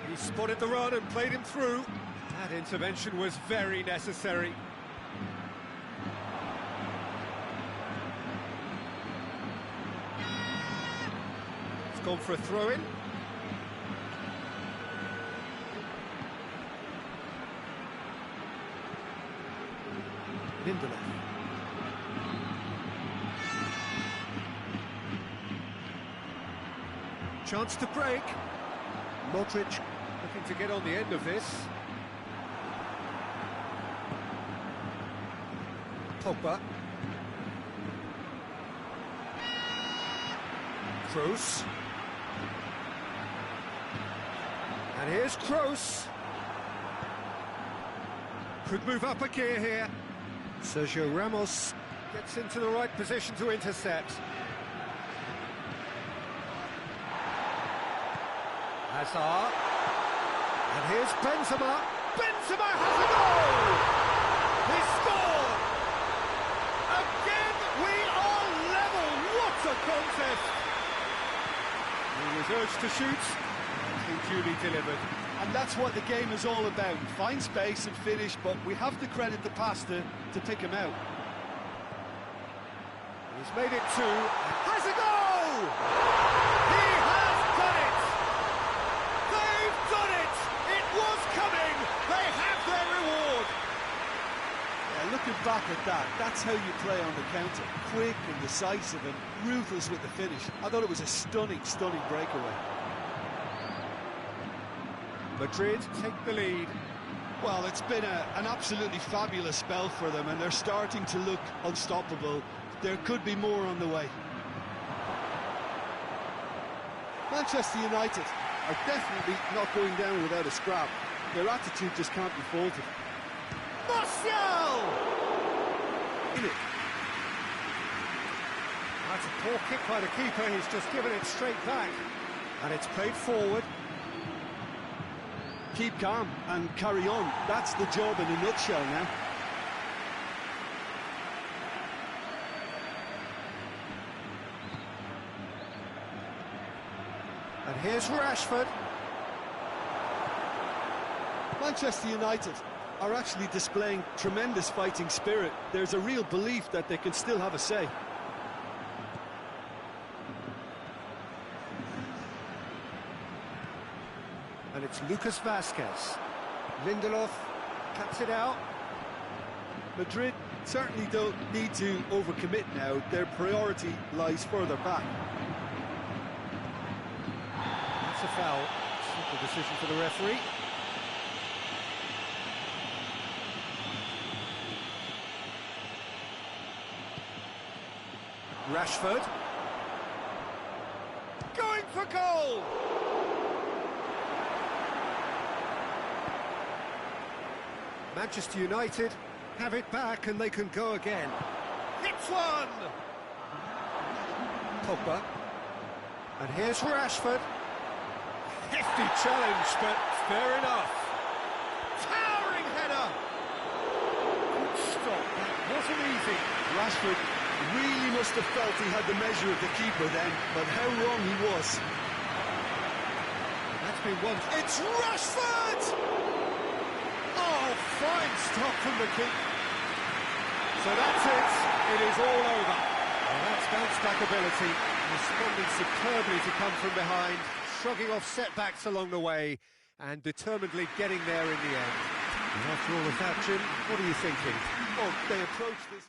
He spotted the run and played him through. That intervention was very necessary. It's gone for a throw-in. Lindelof. Chance to break. Modric looking to get on the end of this. Pogba. Kroos. And here's Kroos. Could move up a gear here. Sergio Ramos gets into the right position to intercept. Hazard. And here's Benzema. Benzema has a goal! He scored! Again, we are level! What a contest! He was urged to shoot, and he duly delivered. And that's what the game is all about. Find space and finish, but we have to credit the passer to pick him out. He's made it two. Has a goal! He has done it! They've done it! It was coming! They have their reward! Yeah, looking back at that, that's how you play on the counter. Quick and decisive and ruthless with the finish. I thought it was a stunning, stunning breakaway. Madrid take the lead. Well, it's been an absolutely fabulous spell for them, and they're starting to look unstoppable. There could be more on the way. Manchester United are definitely not going down without a scrap. Their attitude just can't be faulted. Martial! In it. That's a poor kick by the keeper. He's just given it straight back. And it's played forward. Keep calm and carry on. That's the job in a nutshell now. And here's Rashford. Manchester United are actually displaying tremendous fighting spirit. There's a real belief that they can still have a say. And it's Lucas Vazquez. Lindelof cuts it out. Madrid certainly don't need to overcommit now. Their priority lies further back. That's a foul. Simple decision for the referee. Rashford. Going for goal! Manchester United have it back and they can go again. Hits one! Pogba. And here's Rashford. Hefty challenge, but fair enough. Towering header! Good stop, that wasn't easy. Rashford really must have felt he had the measure of the keeper then, but how wrong he was. That's been won. It's Rashford! Oh, fine stop from the keeper. So that's it. It is all over. And that's bounce-back ability, responding superbly to come from behind, shrugging off setbacks along the way, and determinedly getting there in the end. And after all of that, Jim, what are you thinking? Well, they approached this...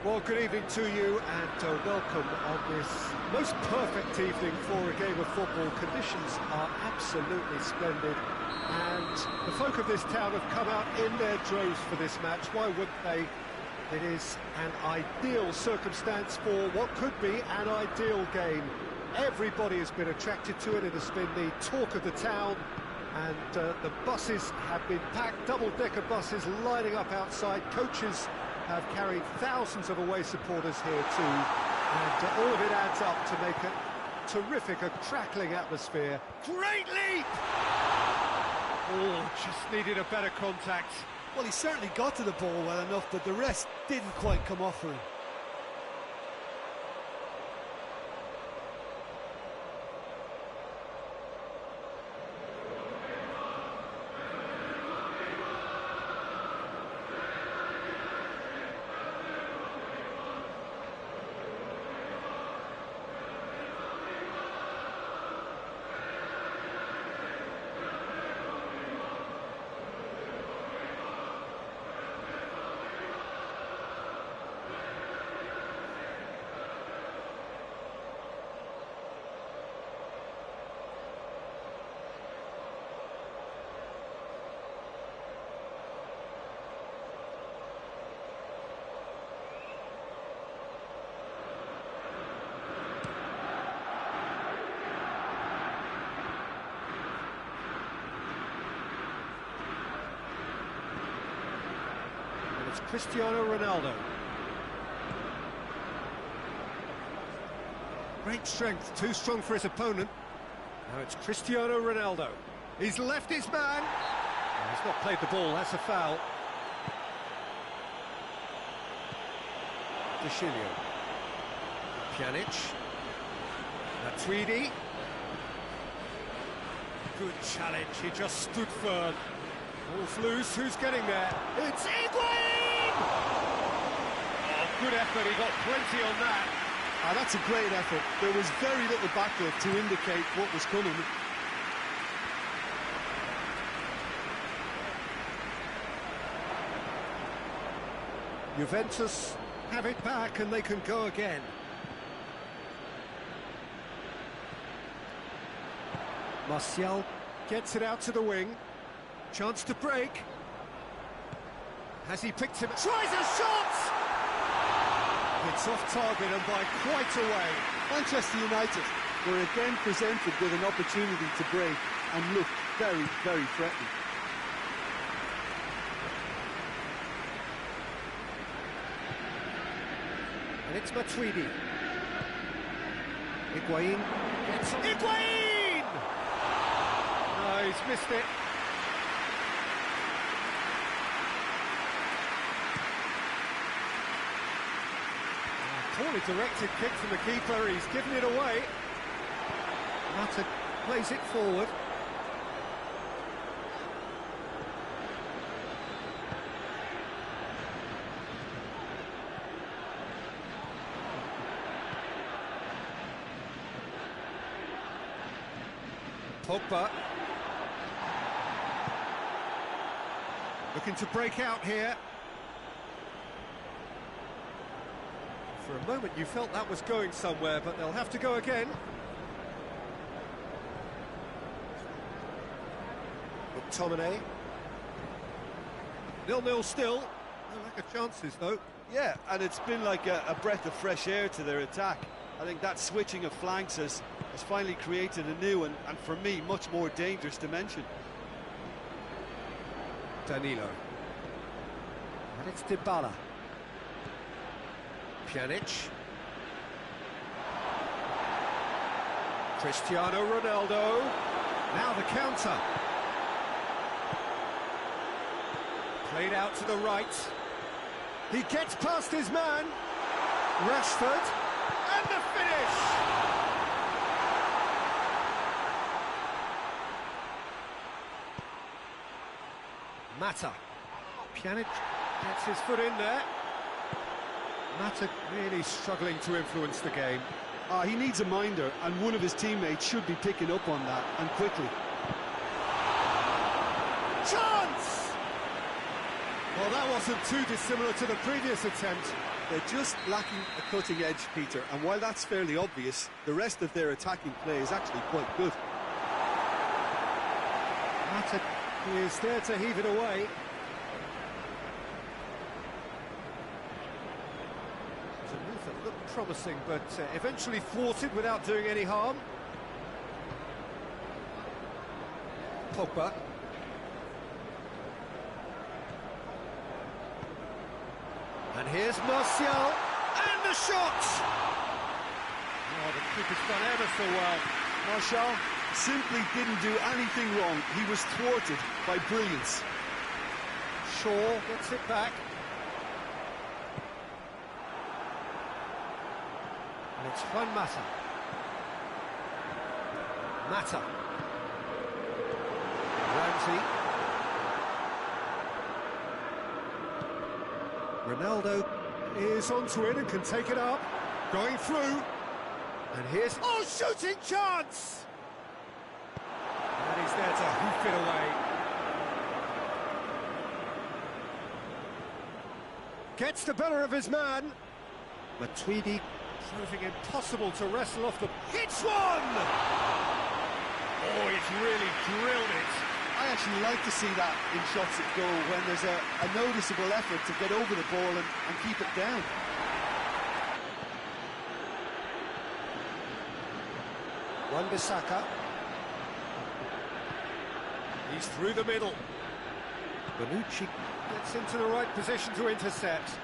Well, good evening to you and welcome on this most perfect evening for a game of football. Conditions are absolutely splendid and the folk of this town have come out in their droves for this match. Why wouldn't they? It is an ideal circumstance for what could be an ideal game. Everybody has been attracted to it. It has been the talk of the town, and the buses have been packed, double-decker buses lining up outside. Coaches have carried thousands of away supporters here too, and all of it adds up to make a terrific, a crackling atmosphere. Great leap! Oh, just needed a better contact. Well, he certainly got to the ball well enough, but the rest didn't quite come off for him. It's Cristiano Ronaldo. Great strength, too strong for his opponent. Now it's Cristiano Ronaldo. He's left his man. Oh, he's not played the ball, that's a foul. Deschilio. Pjanic. Matuidi. Good challenge, he just stood firm. Ball's loose, who's getting there? It's Higuain! Oh, good effort, he got plenty on that. That's a great effort. There was very little backup to indicate what was coming. Juventus have it back and they can go again. Martial gets it out to the wing. Chance to break. Has he picked him? Tries a shot! It's off target and by quite a way. Manchester United were again presented with an opportunity to break and looked very, very threatening. And it's Matuidi. Higuain gets... Higuain! No, he's missed it. Poorly directed kick from the keeper, he's given it away. Mata plays it forward. Pogba. Looking to break out here. For a moment you felt that was going somewhere, but they'll have to go again. McTominay. 0-0 still. No lack of chances though. Yeah, and it's been like a breath of fresh air to their attack. I think that switching of flanks has finally created a new and for me, much more dangerous dimension. Danilo. And it's Dybala. Pjanic. Cristiano Ronaldo. Now the counter. Played out to the right. He gets past his man. Rashford. And the finish! Mata. Pjanic gets his foot in there. Mata really struggling to influence the game. He needs a minder, and one of his teammates should be picking up on that, and quickly. Chance! Well, that wasn't too dissimilar to the previous attempt. They're just lacking a cutting edge, Peter, and while that's fairly obvious, the rest of their attacking play is actually quite good. Mata is there to heave it away. It's a move that looked promising, but eventually thwarted without doing any harm. Pogba. And here's Martial, and the shot! Oh, the keeper's done ever so well. Martial simply didn't do anything wrong. He was thwarted by brilliance. Shaw gets it back. And it's Juan Mata. Mata. Ramsey. Ronaldo is onto it and can take it up. Going through. And here's... Oh, shooting chance! And he's there to hoof it away. Gets the better of his man. Matuidi proving impossible to wrestle off the... Hits one! Oh, he's really drilled it. I actually like to see that in shots at goal when there's a noticeable effort to get over the ball and keep it down. Wan-Bissaka. He's through the middle. Bonucci gets into the right position to intercept.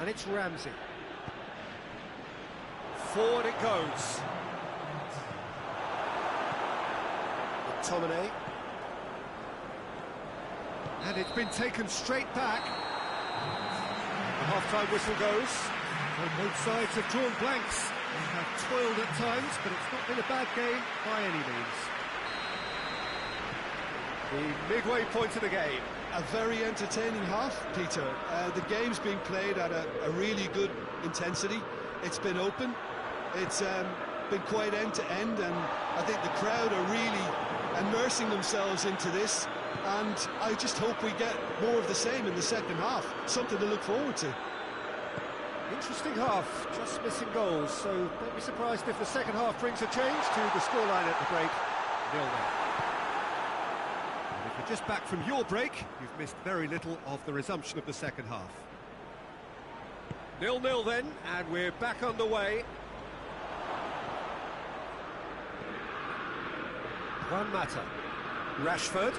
And it's Ramsey. Forward it goes. McTominay. And it's been taken straight back. The half-time whistle goes. And both sides have drawn blanks. They have toiled at times, but it's not been a bad game by any means. The midway point of the game. A very entertaining half, Peter. The game's being played at a really good intensity. It's been open. It's been quite end-to-end, and I think the crowd are really immersing themselves into this. And I just hope we get more of the same in the second half. Something to look forward to. Interesting half, just missing goals, so don't be surprised if the second half brings a change to the scoreline at the break. 0-0. And if you're just back from your break, you've missed very little of the resumption of the second half. 0-0 then, and we're back underway. Juan Mata. Rashford.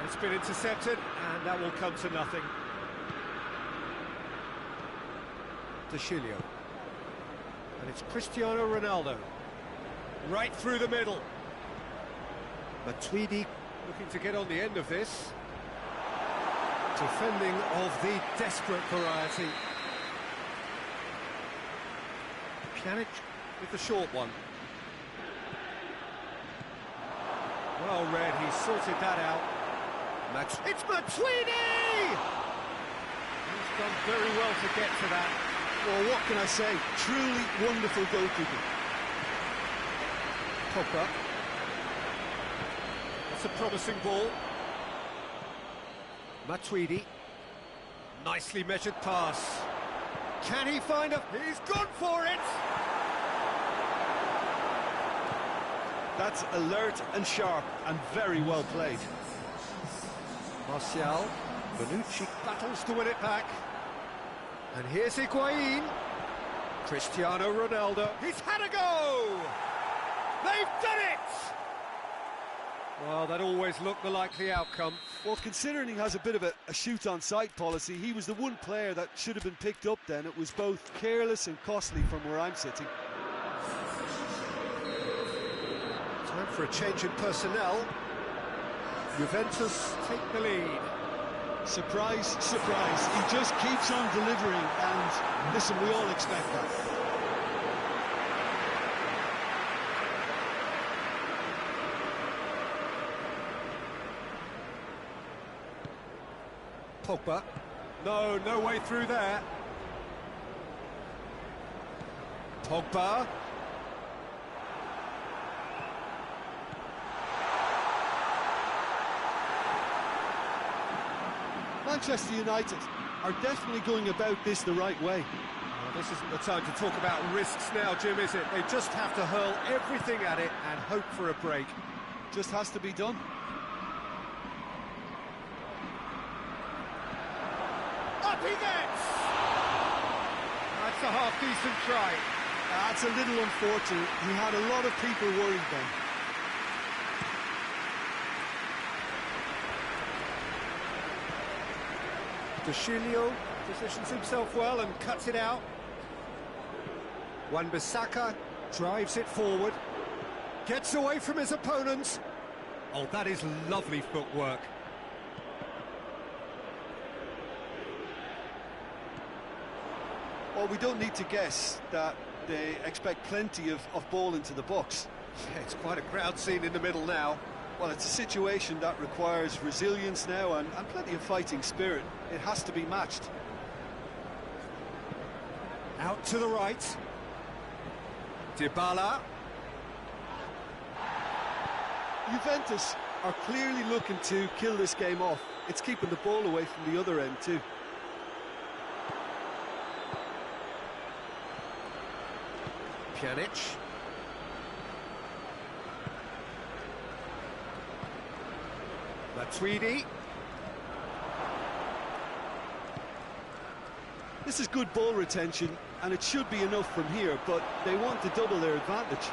It's been intercepted, and that will come to nothing. De Chilio. And it's Cristiano Ronaldo. Right through the middle. Matuidi looking to get on the end of this. Defending of the desperate variety. Pjanic with the short one. Well read, he sorted that out. It's Matuidi! He's done very well to get to that. Well, what can I say? Truly wonderful goalkeeping. Pogba. That's a promising ball. Matuidi. Nicely measured pass. Can he find a... He's gone for it! That's alert and sharp and very well played. Martial. Bonucci battles to win it back. And here's Higuain. Cristiano Ronaldo. He's had a go! They've done it! Well, that always looked the likely outcome. Well, considering he has a bit of a shoot-on-sight policy, he was the one player that should have been picked up then. It was both careless and costly from where I'm sitting. Time for a change in personnel. Juventus take the lead. Surprise, surprise. He just keeps on delivering, and listen, we all expect that. Pogba. No way through there. Pogba. Manchester United are definitely going about this the right way. Well, this isn't the time to talk about risks now, Jim, is it? They just have to hurl everything at it and hope for a break. Just has to be done. Up he gets! That's a half-decent try. That's a little unfortunate. He had a lot of people worried then. Dashilio positions himself well and cuts it out. Wan-Bissaka drives it forward. Gets away from his opponents. Oh, that is lovely footwork. Well, we don't need to guess that they expect plenty of ball into the box. Yeah, it's quite a crowd scene in the middle now. Well, it's a situation that requires resilience now and plenty of fighting spirit. It has to be matched. Out to the right. Dybala. Juventus are clearly looking to kill this game off. It's keeping the ball away from the other end too. Pjanic. Matuidi. This is good ball retention, and it should be enough from here, but they want to double their advantage.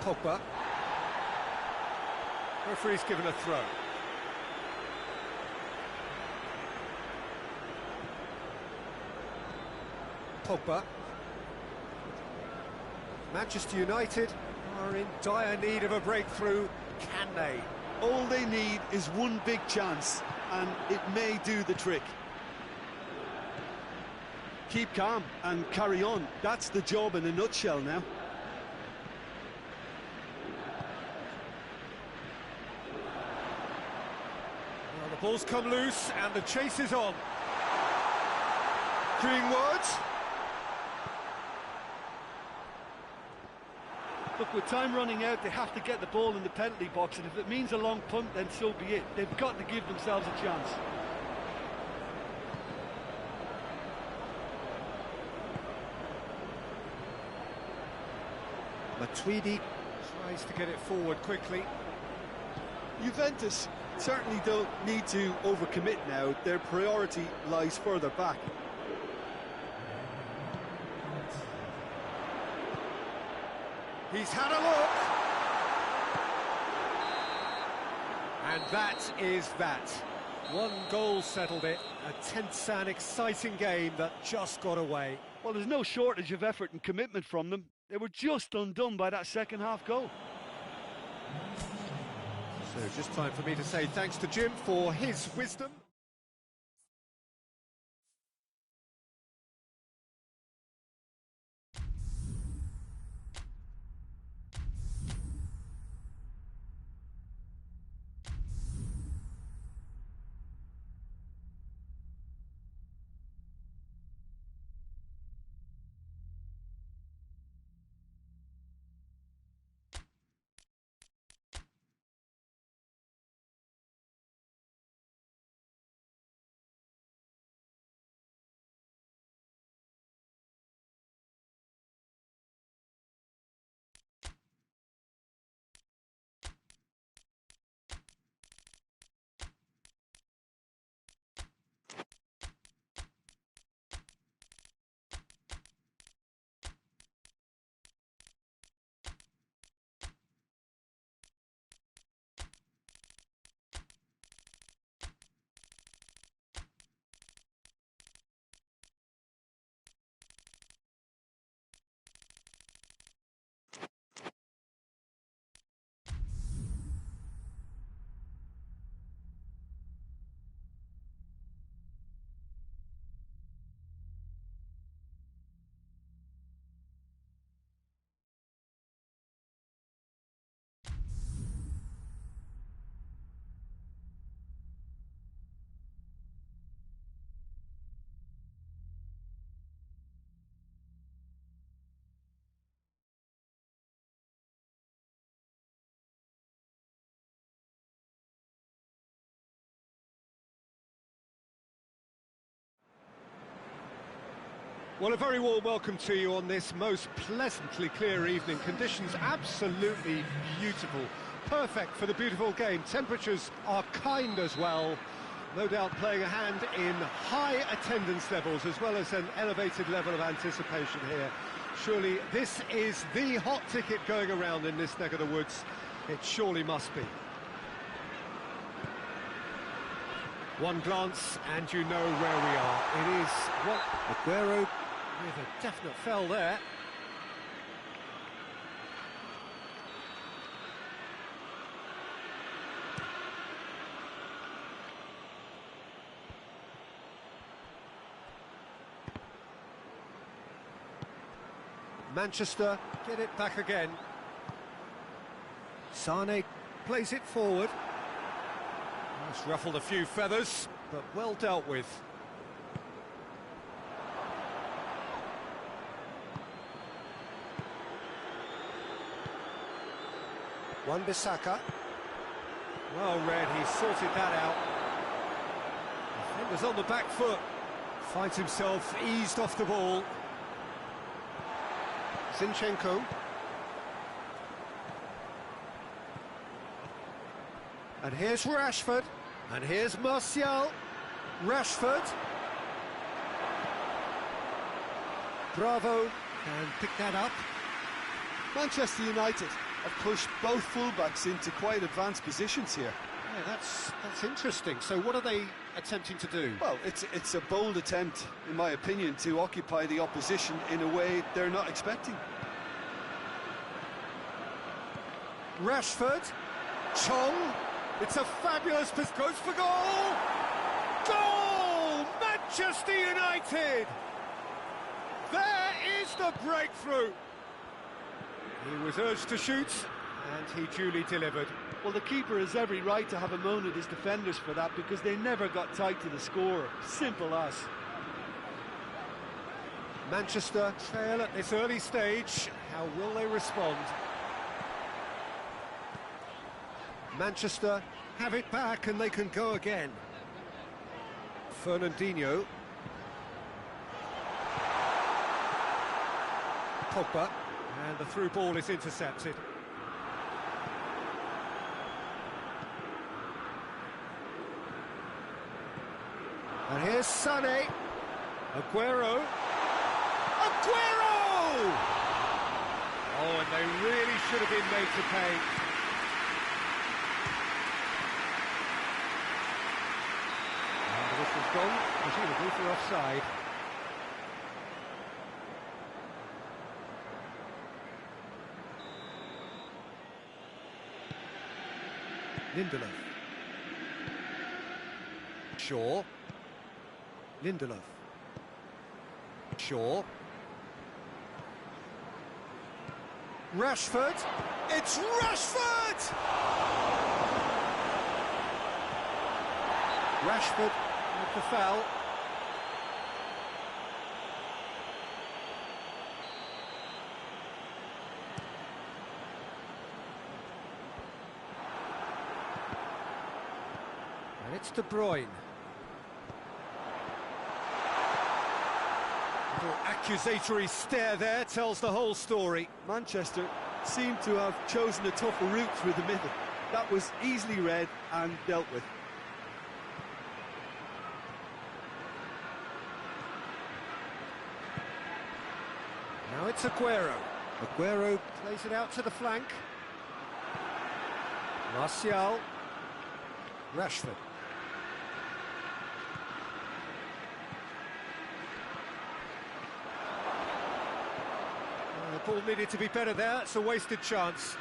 Pogba. Referee's given a throw. Pogba. Manchester United are in dire need of a breakthrough. Can they? All they need is one big chance, and it may do the trick. Keep calm and carry on. That's the job in a nutshell now. Well, the ball's come loose and the chase is on. Greenwood. Look, with time running out, they have to get the ball in the penalty box, and if it means a long punt, then so be it. They've got to give themselves a chance. Matuidi tries to get it forward quickly. Juventus certainly don't need to overcommit now. Their priority lies further back. He's had a look. And that is that. One goal settled it. A tense and exciting game that just got away. Well, there's no shortage of effort and commitment from them. They were just undone by that second half goal. So just time for me to say thanks to Jim for his wisdom. Well, a very warm welcome to you on this most pleasantly clear evening. Conditions absolutely beautiful. Perfect for the beautiful game. Temperatures are kind as well. No doubt playing a hand in high attendance levels as well as an elevated level of anticipation here. Surely this is the hot ticket going around in this neck of the woods. It surely must be. One glance and you know where we are. It is what Aguero with a definite foul there. Manchester get it back again. Sane plays it forward. It's ruffled a few feathers, but well dealt with. Wan-Bissaka. Well read, he sorted that out. Defender's on the back foot. Finds himself eased off the ball. Zinchenko. And here's Rashford. And here's Martial. Rashford. Bravo can pick that up. Manchester United have pushed both fullbacks into quite advanced positions here. Yeah, that's interesting. So what are they attempting to do? Well, it's a bold attempt, in my opinion, to occupy the opposition in a way they're not expecting. Rashford. Chong. It's a fabulous pass. Goes for goal. Goal! Manchester United! There is the breakthrough. He was urged to shoot, and he duly delivered. Well, the keeper has every right to have a moan at his defenders for that because they never got tight to the scorer. Simple as. Manchester trail at this early stage. How will they respond? Manchester have it back and they can go again. Fernandinho. Pogba. And the through ball is intercepted. And here's Sané. Aguero. Aguero! Oh, and they really should have been made to pay. And the whistle's gone, presumably for offside. Lindelof. Shaw. Lindelof. Shaw. Rashford. It's Rashford! Rashford with the foul. And it's De Bruyne. Little accusatory stare there tells the whole story. Manchester seem to have chosen a tougher route through the middle. That was easily read and dealt with. Now it's Aguero. Aguero plays it out to the flank. Martial. Rashford. The ball needed to be better there. It's a wasted chance.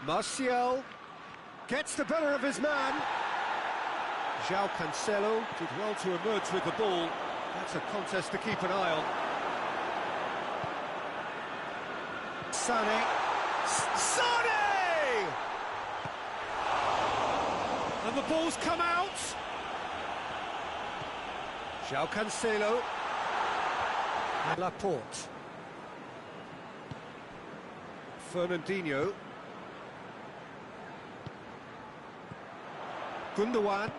Martial gets the better of his man. João Cancelo did well to emerge with the ball. That's a contest to keep an eye on. Sané. Sané! And the ball's come out. João Cancelo. And Laporte. Fernandinho. Gundogan.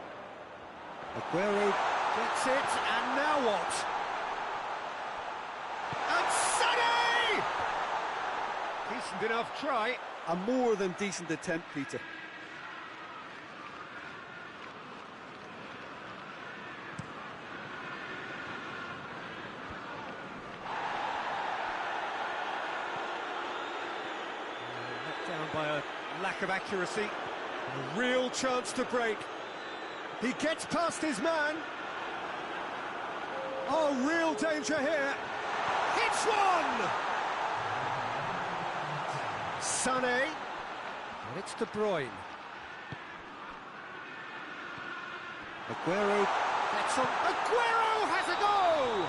Aguero gets it, and now what? decent enough try. A more than decent attempt, Peter. Knocked down by a lack of accuracy. A real chance to break. He gets past his man. Oh, real danger here. Hits one! Sané. And it's De Bruyne. Aguero gets on. Aguero has a goal!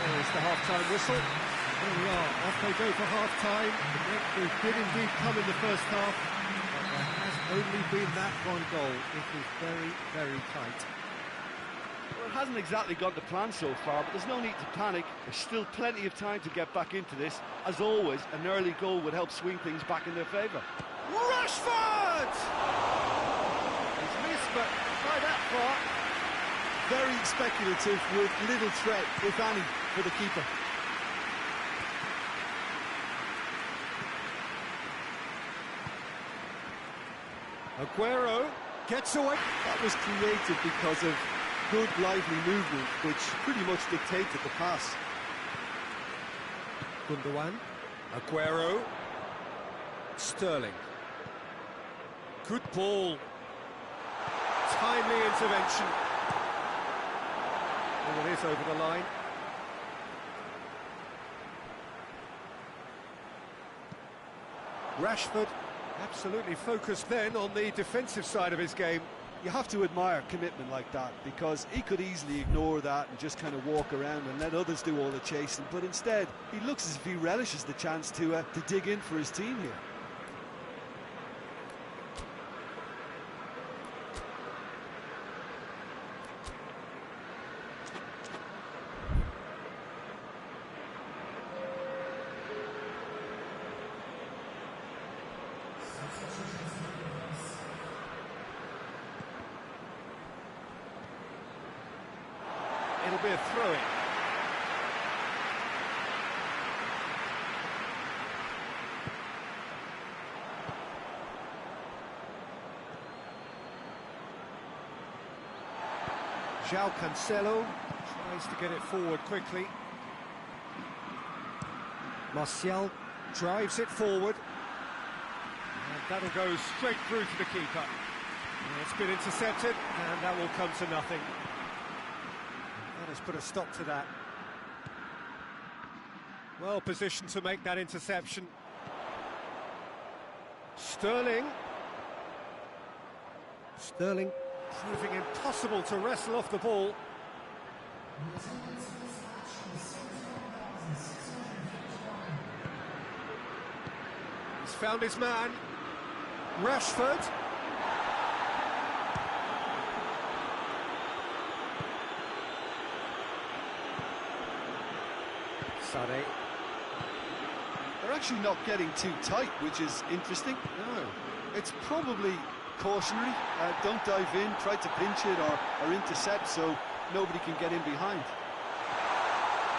There's the half-time whistle. There we are, off they go for half-time. The breakthrough did indeed come in the first half, but there has only been that one goal. It was very, very tight. Well, it hasn't exactly got the plan so far, but there's no need to panic. There's still plenty of time to get back into this. As always, an early goal would help swing things back in their favour. Rashford! He's missed, but by that far. Very speculative with little threat, if any, for the keeper. Aguero gets away. That was created because of good, lively movement, which pretty much dictated the pass. Gundogan, Aguero, Sterling. Good ball. Timely intervention. Oh, it is over the line. Rashford absolutely focused then on the defensive side of his game. You have to admire commitment like that, because he could easily ignore that and just kind of walk around and let others do all the chasing, but instead he looks as if he relishes the chance to dig in for his team here. It'll be a throw-in. João Cancelo tries to get it forward quickly. Martial drives it forward. And that'll go straight through to the keeper. And it's been intercepted, and that will come to nothing. That has put a stop to that. Well positioned to make that interception. Sterling proving impossible to wrestle off the ball. He's found his man. Rashford. Sané. They're actually not getting too tight, which is interesting. No. It's probably cautionary. Don't dive in, try to pinch it or intercept so nobody can get in behind.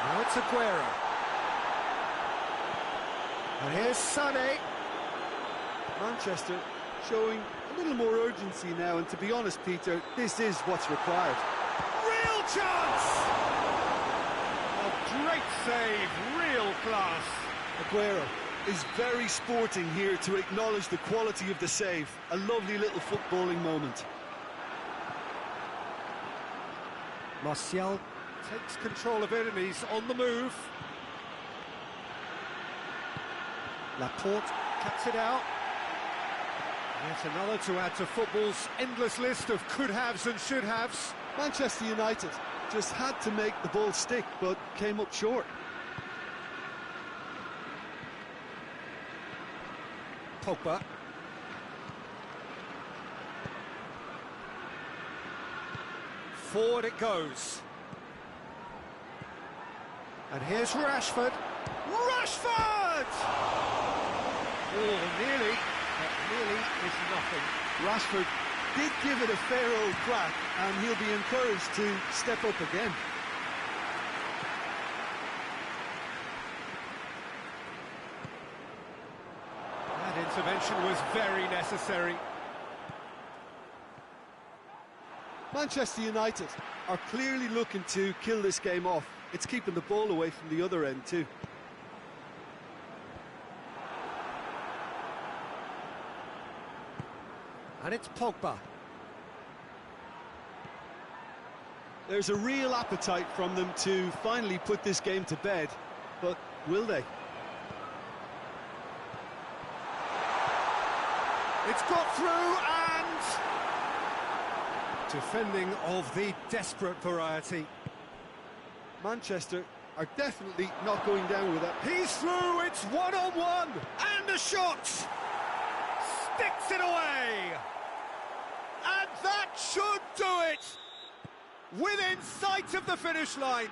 Now it's Aguero. And here's Sané. Manchester showing a little more urgency now, and to be honest, Peter, this is what's required. Real chance! A great save, real class. Aguero is very sporting here to acknowledge the quality of the save. A lovely little footballing moment. Martial takes control of it and he's on the move. Laporte cuts it out. Yet another to add to football's endless list of could-haves and should-haves. Manchester United just had to make the ball stick, but came up short. Pogba. Forward it goes. And here's Rashford. Rashford! Oh, nearly, but nearly is nothing. Rashford did give it a fair old crack, and he'll be encouraged to step up again. intervention was very necessary. Manchester United are clearly looking to kill this game off. It's keeping the ball away from the other end too. And it's Pogba. There's a real appetite from them to finally put this game to bed, but will they? It's got through, and defending of the desperate variety. Manchester are definitely not going down with that. He's through, it's one-on-one, and a shot! Sticks it away! And that should do it! Within sight of the finish line.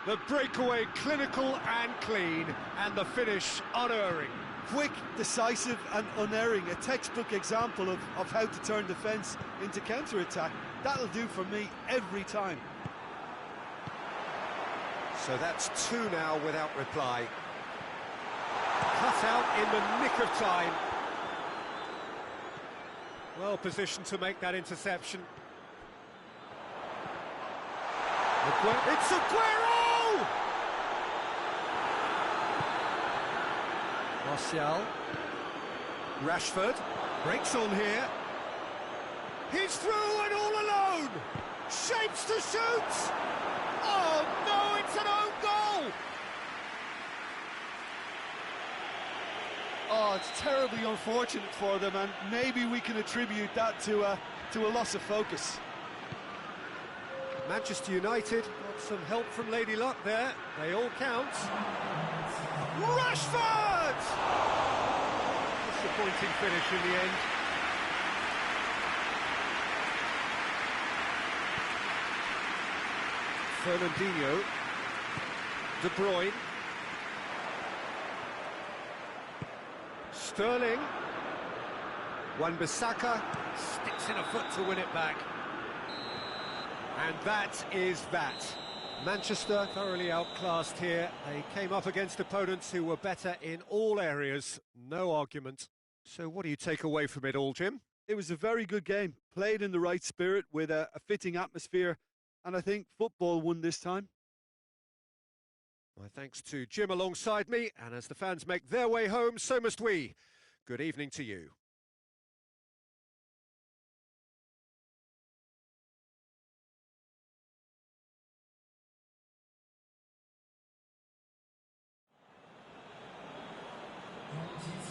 The breakaway clinical and clean, and the finish unerring. Quick, decisive and unerring, a textbook example of how to turn defence into counter-attack. That'll do for me every time. So that's two now without reply. Cut out in the nick of time. Well positioned to make that interception. It's Aguero! Martial. Rashford breaks on here. He's through and all alone. Shapes to shoot. Oh no, it's an own goal. Oh, it's terribly unfortunate for them, and maybe we can attribute that to a loss of focus. Manchester United got some help from Lady Luck there. They all count. Rashford! Disappointing finish in the end. Fernandinho. De Bruyne. Sterling. Wan-Bissaka sticks in a foot to win it back. And that is that. Manchester thoroughly outclassed here. They came up against opponents who were better in all areas. No argument. So what do you take away from it all, Jim? It was a very good game, played in the right spirit with a fitting atmosphere, and I think football won this time. My thanks to Jim alongside me, and as the fans make their way home, so must we. Good evening to you. Notice